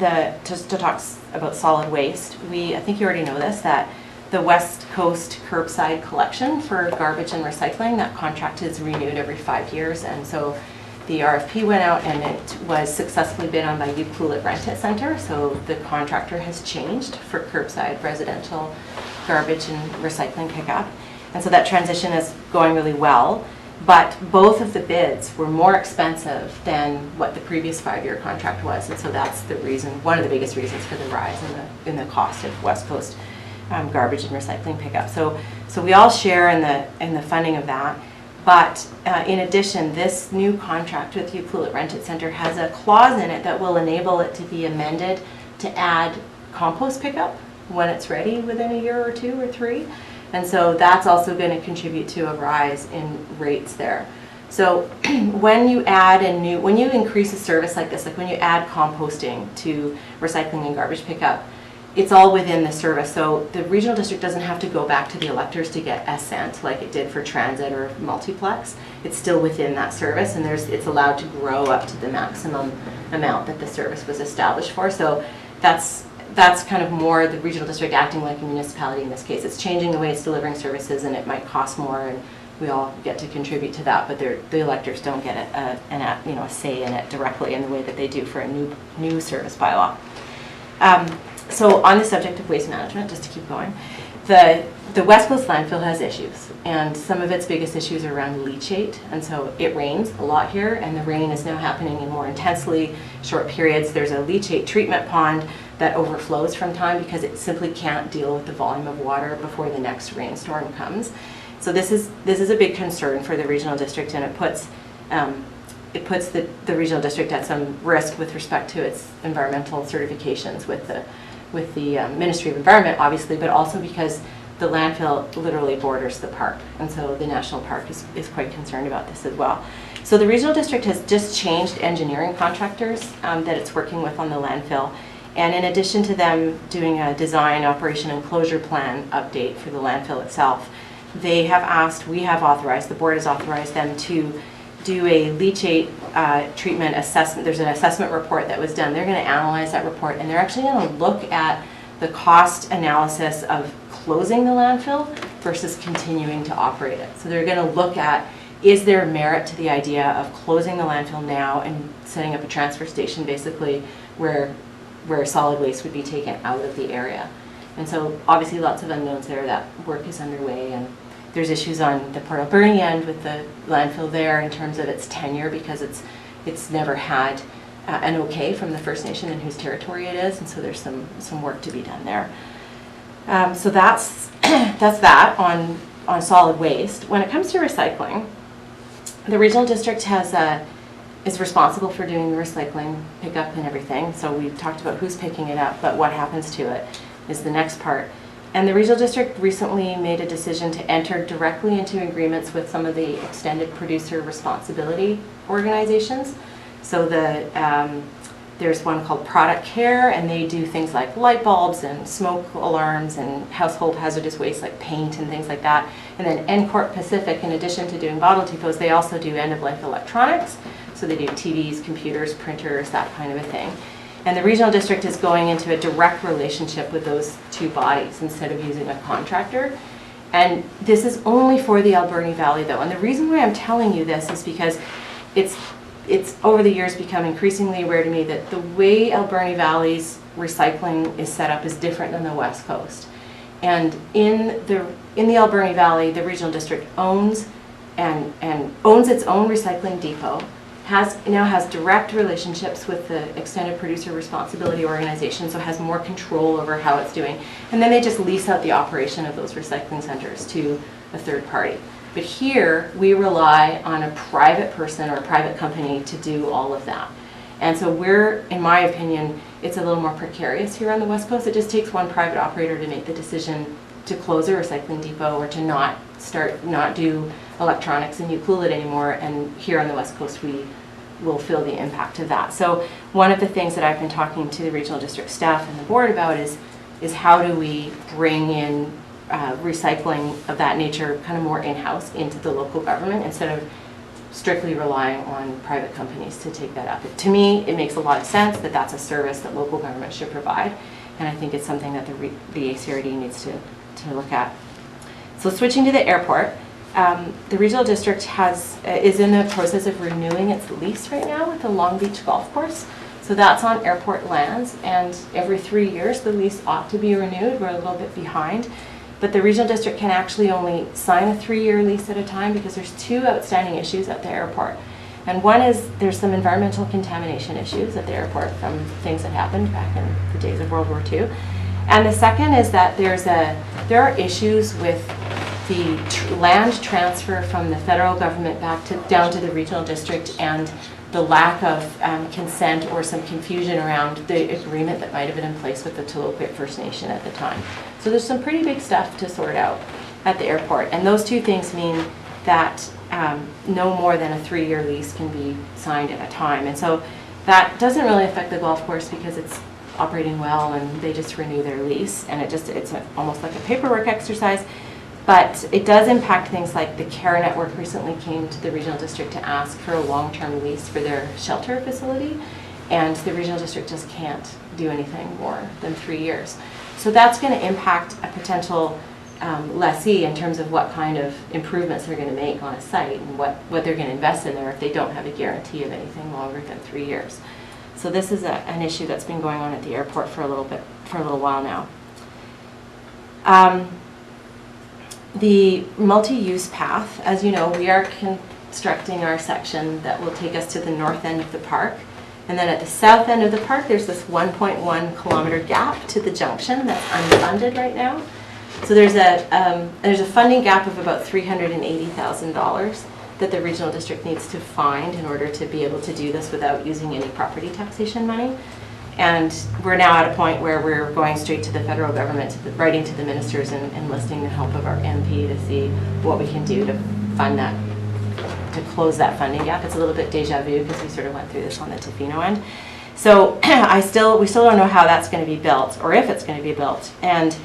just to talk about solid waste, I think you already know this, that the West Coast curbside collection for garbage and recycling, that contract is renewed every 5 years, and so the RFP went out and it was successfully bid on by Ucluelet Rent-It Center, so the contractor has changed for curbside residential garbage and recycling pickup, and so that transition is going really well. But both of the bids were more expensive than what the previous 5-year contract was, and so that's the reason, one of the biggest reasons for the rise in the cost of West Coast garbage and recycling pickup. So we all share in the funding of that. But in addition, this new contract with Ucluelet Rent-It Center has a clause in it that will enable it to be amended to add compost pickup when it's ready within a year or 2 or 3. And so that's also going to contribute to a rise in rates there. So when you increase a service like this, like when you add composting to recycling and garbage pickup, it's all within the service. So the regional district doesn't have to go back to the electors to get a cent like it did for transit or multiplex. It's still within that service, and it's allowed to grow up to the maximum amount that the service was established for. So that's kind of more the regional district acting like a municipality in this case. It's changing the way it's delivering services, and it might cost more, and we all get to contribute to that, but the electors don't get a say in it directly in the way that they do for a new service bylaw. So on the subject of waste management, just to keep going, the West Coast landfill has issues, and some of its biggest issues are around leachate, and so it rains a lot here, and the rain is now happening in more intensely short periods. There's a leachate treatment pond that overflows from time because it simply can't deal with the volume of water before the next rainstorm comes. So this is a big concern for the regional district, and it puts the regional district at some risk with respect to its environmental certifications with the Ministry of Environment, obviously, but also because the landfill literally borders the park, and so the national park is quite concerned about this as well. So the regional district has just changed engineering contractors that it's working with on the landfill, and in addition to them doing a design, operation, and closure plan update for the landfill itself, they have asked, we have authorized, the board has authorized them to do a leachate treatment assessment. There's an assessment report that was done. They're going to analyze that report, and they're actually going to look at the cost analysis of closing the landfill versus continuing to operate it. So they're going to look at, is there merit to the idea of closing the landfill now and setting up a transfer station basically where solid waste would be taken out of the area. And so obviously lots of unknowns there. That work is underway, and there's issues on the Port Alberni end with the landfill there in terms of its tenure, because it's never had an okay from the First Nation in whose territory it is, and so there's some work to be done there. So that's that on solid waste. When it comes to recycling, the regional district is responsible for doing the recycling pickup and everything. So we've talked about who's picking it up, but what happens to it is the next part. And the regional district recently made a decision to enter directly into agreements with some of the extended producer responsibility organizations. So there's one called Product Care, and they do things like light bulbs and smoke alarms and household hazardous waste like paint and things like that. And then NCorp Pacific, in addition to doing bottle depots, they also do end-of-life electronics. So they do TVs, computers, printers, that kind of a thing. And the regional district is going into a direct relationship with those two bodies instead of using a contractor. And this is only for the Alberni Valley though. And the reason why I'm telling you this is because it's over the years become increasingly aware to me that the way Alberni Valley's recycling is set up is different than the West Coast. And in the Alberni Valley, the regional district owns its own recycling depot, now has direct relationships with the extended producer responsibility organization, so has more control over how it's doing. And then they just lease out the operation of those recycling centers to a third party. But here, we rely on a private person or a private company to do all of that. And so in my opinion, it's a little more precarious here on the West Coast. It just takes one private operator to make the decision to close a recycling depot or to not do electronics and Ucluelet anymore. And here on the West Coast, we will feel the impact of that. So one of the things that I've been talking to the regional district staff and the board about is how do we bring in recycling of that nature kind of more in-house into the local government instead of strictly relying on private companies to take that up. To me, it makes a lot of sense that that's a service that local government should provide, and I think it's something that the ACRD needs to look at. So switching to the airport, the regional district is in the process of renewing its lease right now with the Long Beach Golf Course. So that's on airport lands, and every 3 years the lease ought to be renewed. We're a little bit behind. But the regional district can actually only sign a 3-year lease at a time because there's 2 outstanding issues at the airport. And one is there's some environmental contamination issues at the airport from things that happened back in the days of World War II. And the second is that there are issues with the land transfer from the federal government down to the regional district, and the lack of consent or some confusion around the agreement that might have been in place with the Tla-o-qui-aht First Nation at the time. So there's some pretty big stuff to sort out at the airport, and those 2 things mean that no more than a 3-year lease can be signed at a time. And so that doesn't really affect the golf course because it's operating well and they just renew their lease, and it's almost like a paperwork exercise. But it does impact things like the CARE network recently came to the regional district to ask for a long-term lease for their shelter facility, and the regional district just can't do anything more than 3 years. So that's going to impact a potential lessee in terms of what kind of improvements they're going to make on a site and what they're going to invest in there if they don't have a guarantee of anything longer than 3 years. So this is an issue that's been going on at the airport for a little while now. The multi-use path, as you know, we are constructing our section that will take us to the north end of the park, And then at the south end of the park, there's this 1.1 kilometer gap to the junction that's unfunded right now. So there's a funding gap of about $380,000 that the regional district needs to find in order to be able to do this without using any property taxation money. And we're now at a point where we're going straight to the federal government, writing to the ministers and enlisting the help of our MP to see what we can do to fund that, to close that funding gap. It's a little bit deja vu because we sort of went through this on the Tofino end. So we still don't know how that's going to be built or if it's going to be built. And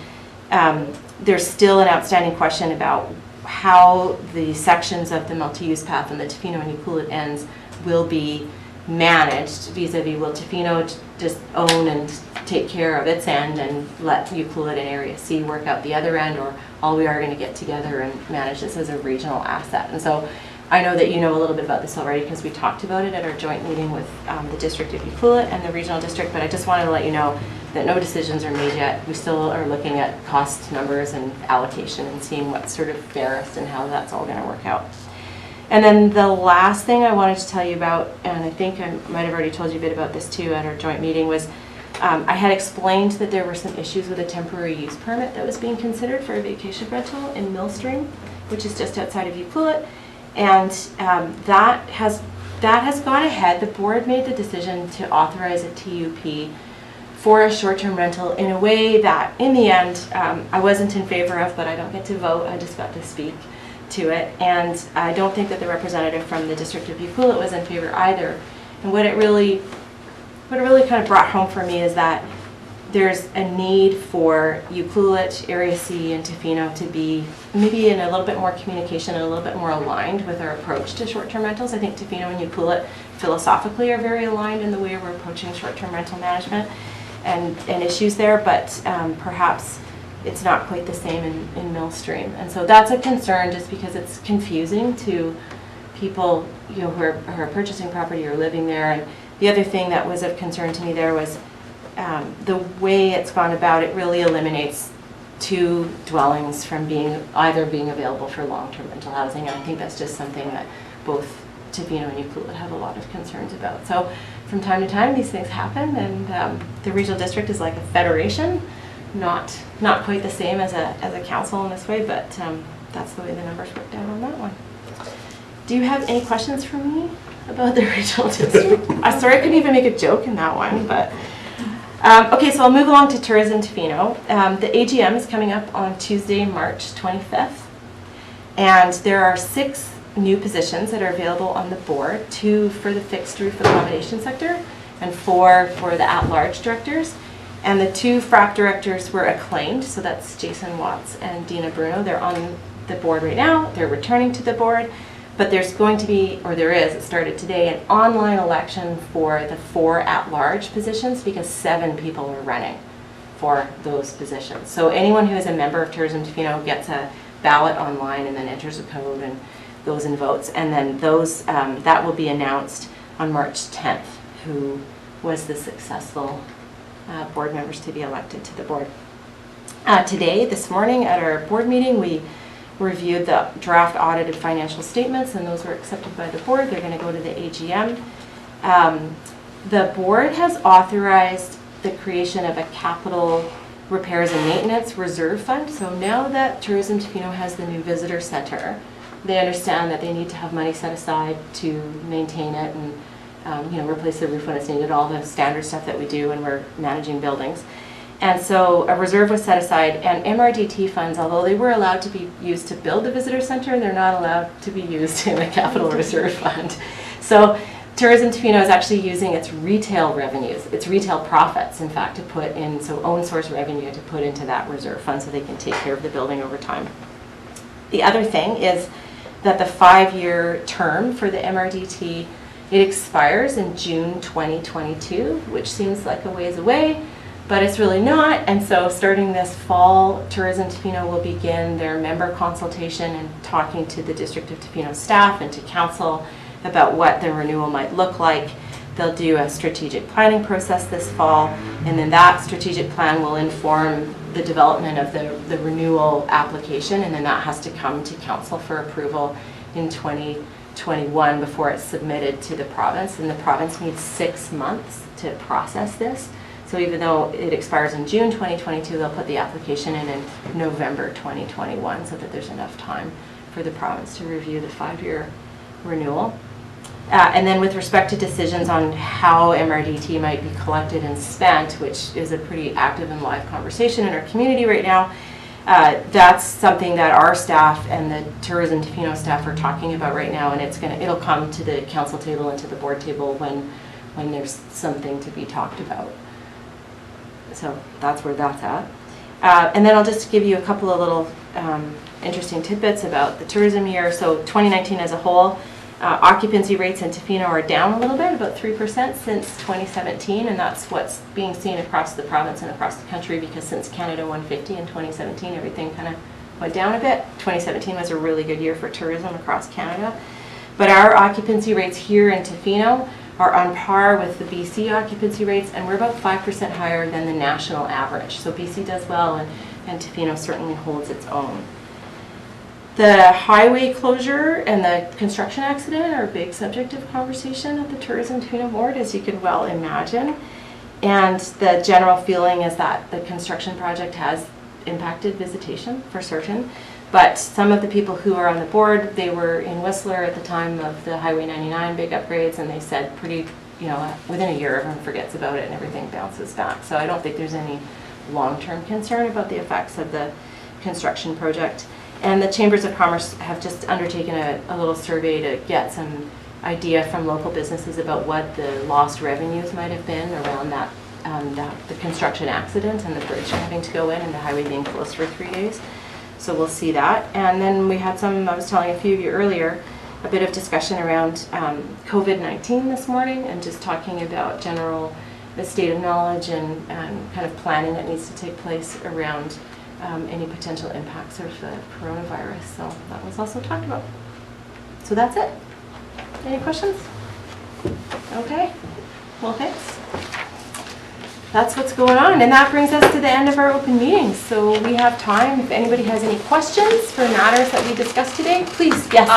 there's still an outstanding question about how the sections of the multi-use path and the Tofino and Ucluelet ends will be managed vis-a-vis will Tofino just own and take care of its end and let Ucluelet and Area C work out the other end, or all we are going to get together and manage this as a regional asset. And so I know that you know a little bit about this already because we talked about it at our joint meeting with the District of Ucluelet and the regional district, but I just wanted to let you know that no decisions are made yet. We still are looking at cost numbers and allocation and seeing what's sort of fairest and how that's all going to work out. And then the last thing I wanted to tell you about, and I think I might have already told you a bit about this too at our joint meeting, was I had explained that there were some issues with a temporary use permit that was being considered for a vacation rental in Millstream, which is just outside of Ucluelet. And that has gone ahead. The board made the decision to authorize a TUP for a short-term rental in a way that, in the end, I wasn't in favor of, but I don't get to vote. I just got to speak to it. And I don't think that the representative from the District of Ucluelet was in favor either. And what it really kind of brought home for me is that there's a need for Ucluelet, Area C, and Tofino to be maybe in a little bit more communication and a little bit more aligned with our approach to short-term rentals. I think Tofino and Ucluelet philosophically are very aligned in the way we're approaching short-term rental management and issues there, but perhaps it's not quite the same in Millstream. And so that's a concern just because it's confusing to people who are purchasing property or living there. And the other thing that was of concern to me there was the way it's gone about. It really eliminates two dwellings from either being available for long-term rental housing, and I think that's just something that both Tofino and Ucluelet have a lot of concerns about. So from time to time these things happen, and the regional district is like a federation, not quite the same as a council in this way, but that's the way the numbers worked out on that one. Do you have any questions for me about the regional district? I'm sorry I couldn't even make a joke in that one, but okay, so I'll move along to Tourism Tofino. The AGM is coming up on Tuesday, March 25th, and there are 6 new positions that are available on the board, 2 for the fixed roof accommodation sector and 4 for the at-large directors. And the 2 FRAP directors were acclaimed, so that's Jason Watts and Dina Bruno. They're on the board right now. They're returning to the board, but there's going to be, or there is, it started today, an online election for the 4 at-large positions because 7 people are running for those positions. So anyone who is a member of Tourism Tofino gets a ballot online and then enters a code and goes and votes. And then those that will be announced on March 10th, who was the successful board members to be elected to the board. Today, this morning at our board meeting, we reviewed the draft audited financial statements, and those were accepted by the board. They're going to go to the AGM. The board has authorized the creation of a capital repairs and maintenance reserve fund. So now that Tourism Tofino has the new visitor center, they understand that they need to have money set aside to maintain it and replace the roof when it's needed, all the standard stuff that we do when we're managing buildings. And so a reserve was set aside, and MRDT funds, although they were allowed to be used to build the visitor center, they're not allowed to be used in the capital reserve fund. So Tourism Tofino is actually using its retail revenues, its retail profits, in fact, to put in, so own source revenue to put into that reserve fund so they can take care of the building over time. The other thing is that the 5-year term for the MRDT, it expires in June 2022, which seems like a ways away, but it's really not. And so starting this fall, Tourism Tofino will begin their member consultation and talking to the District of Tofino staff and to council about what the renewal might look like. They'll do a strategic planning process this fall, and then that strategic plan will inform the development of the renewal application, and then that has to come to council for approval in 2022. 2021 before it's submitted to the province, and the province needs 6 months to process this. So even though it expires in June 2022, they'll put the application in November 2021 so that there's enough time for the province to review the 5-year renewal. And then with respect to decisions on how MRDT might be collected and spent, which is a pretty active and live conversation in our community right now, that's something that our staff and the Tourism Tofino staff are talking about right now, and it'll come to the council table and to the board table when there's something to be talked about. So that's where that's at. And then I'll just give you a couple of little interesting tidbits about the tourism year. So 2019 as a whole, occupancy rates in Tofino are down a little bit, about 3% since 2017, and that's what's being seen across the province and across the country, because since Canada 150 in 2017, everything kind of went down a bit. 2017 was a really good year for tourism across Canada. But our occupancy rates here in Tofino are on par with the BC occupancy rates, and we're about 5% higher than the national average. So BC does well, and Tofino certainly holds its own. The highway closure and the construction accident are a big subject of conversation at the Tourism Tofino Board, as you can well imagine. And the general feeling is that the construction project has impacted visitation for certain. But some of the people who are on the board, they were in Whistler at the time of the Highway 99 big upgrades, and they said within a year everyone forgets about it and everything bounces back. So I don't think there's any long-term concern about the effects of the construction project. And the Chambers of Commerce have just undertaken a little survey to get some idea from local businesses about what the lost revenues might have been around that, the construction accident and the bridge having to go in and the highway being closed for 3 days. So we'll see that. And then we had I was telling a few of you earlier, a bit of discussion around COVID-19 this morning, and just talking about the state of knowledge and kind of planning that needs to take place around any potential impacts of the coronavirus. So that was also talked about. So that's it. Any questions? Okay. Well, thanks. That's what's going on, and that brings us to the end of our open meetings. So we have time. If anybody has any questions for matters that we discussed today, please. Yes.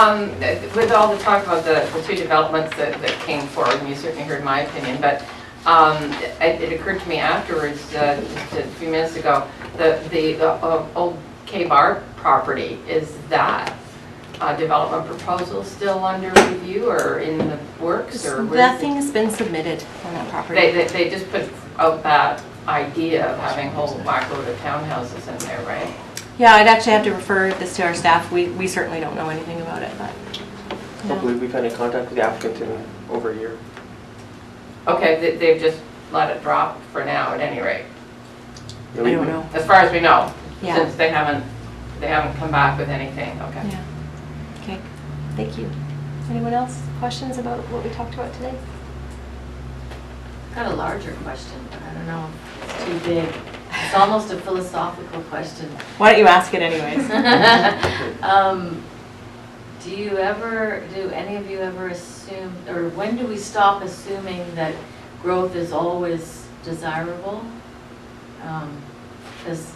With all the talk about the two developments that came forward, and you certainly heard my opinion, but it occurred to me afterwards, just a few minutes ago, the old K-Bar property, is that development proposal still under review or in the works? Or nothing has been submitted on that property. They just put out that idea of having a whole whack load of townhouses in there, right? Yeah, I'd actually have to refer this to our staff. We certainly don't know anything about it, but I believe we've been in contact with the applicant in over a year. Okay, they've just let it drop for now at any rate. I don't know. As far as we know, Yeah. since they haven't come back with anything. Okay. Yeah. Okay. Thank you. Anyone else? Questions about what we talked about today? Got a larger question, but I don't know. It's too big. It's almost a philosophical question. Why don't you ask it anyways? Do any of you ever assume, or when do we stop assuming that growth is always desirable? Is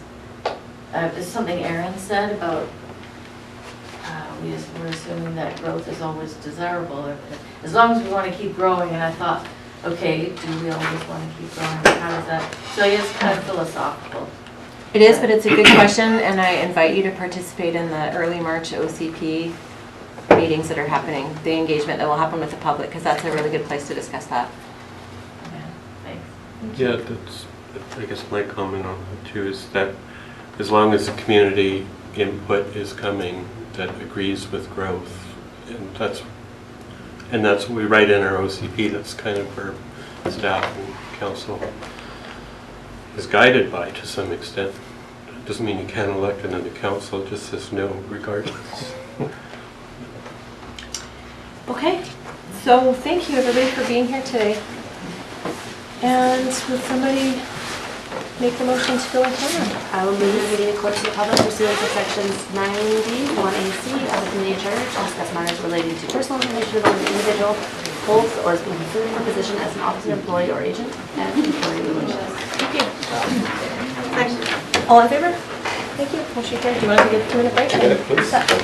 something Aaron said about we're assuming that growth is always desirable, as long as we want to keep growing. And I thought, okay, do we always want to keep growing? How does that? So it's kind of philosophical. It is, but it's a good question, and I invite you to participate in the early March OCP meetings that are happening, the engagement that will happen with the public, because that's a really good place to discuss that. Yeah, thanks. Yeah, that's, I guess my comment on that too is that as long as the community input is coming that agrees with growth, and that's what we write in our OCP, that's kind of where staff and council is guided by to some extent. It doesn't mean you can't elect another council, it just says no regardless. Okay, so thank you everybody for being here today. And would somebody make the motion to go in camera? I will move the meeting in court to the public pursuant to sections 90, 1AC of the Community Charter to discuss matters relating to personal information about an individual holds or is being considered for position as an officer, employee, or agent, and employee relations. Thank you. All in favor? Thank you. Motion carried. Do you want to take a 2-minute break?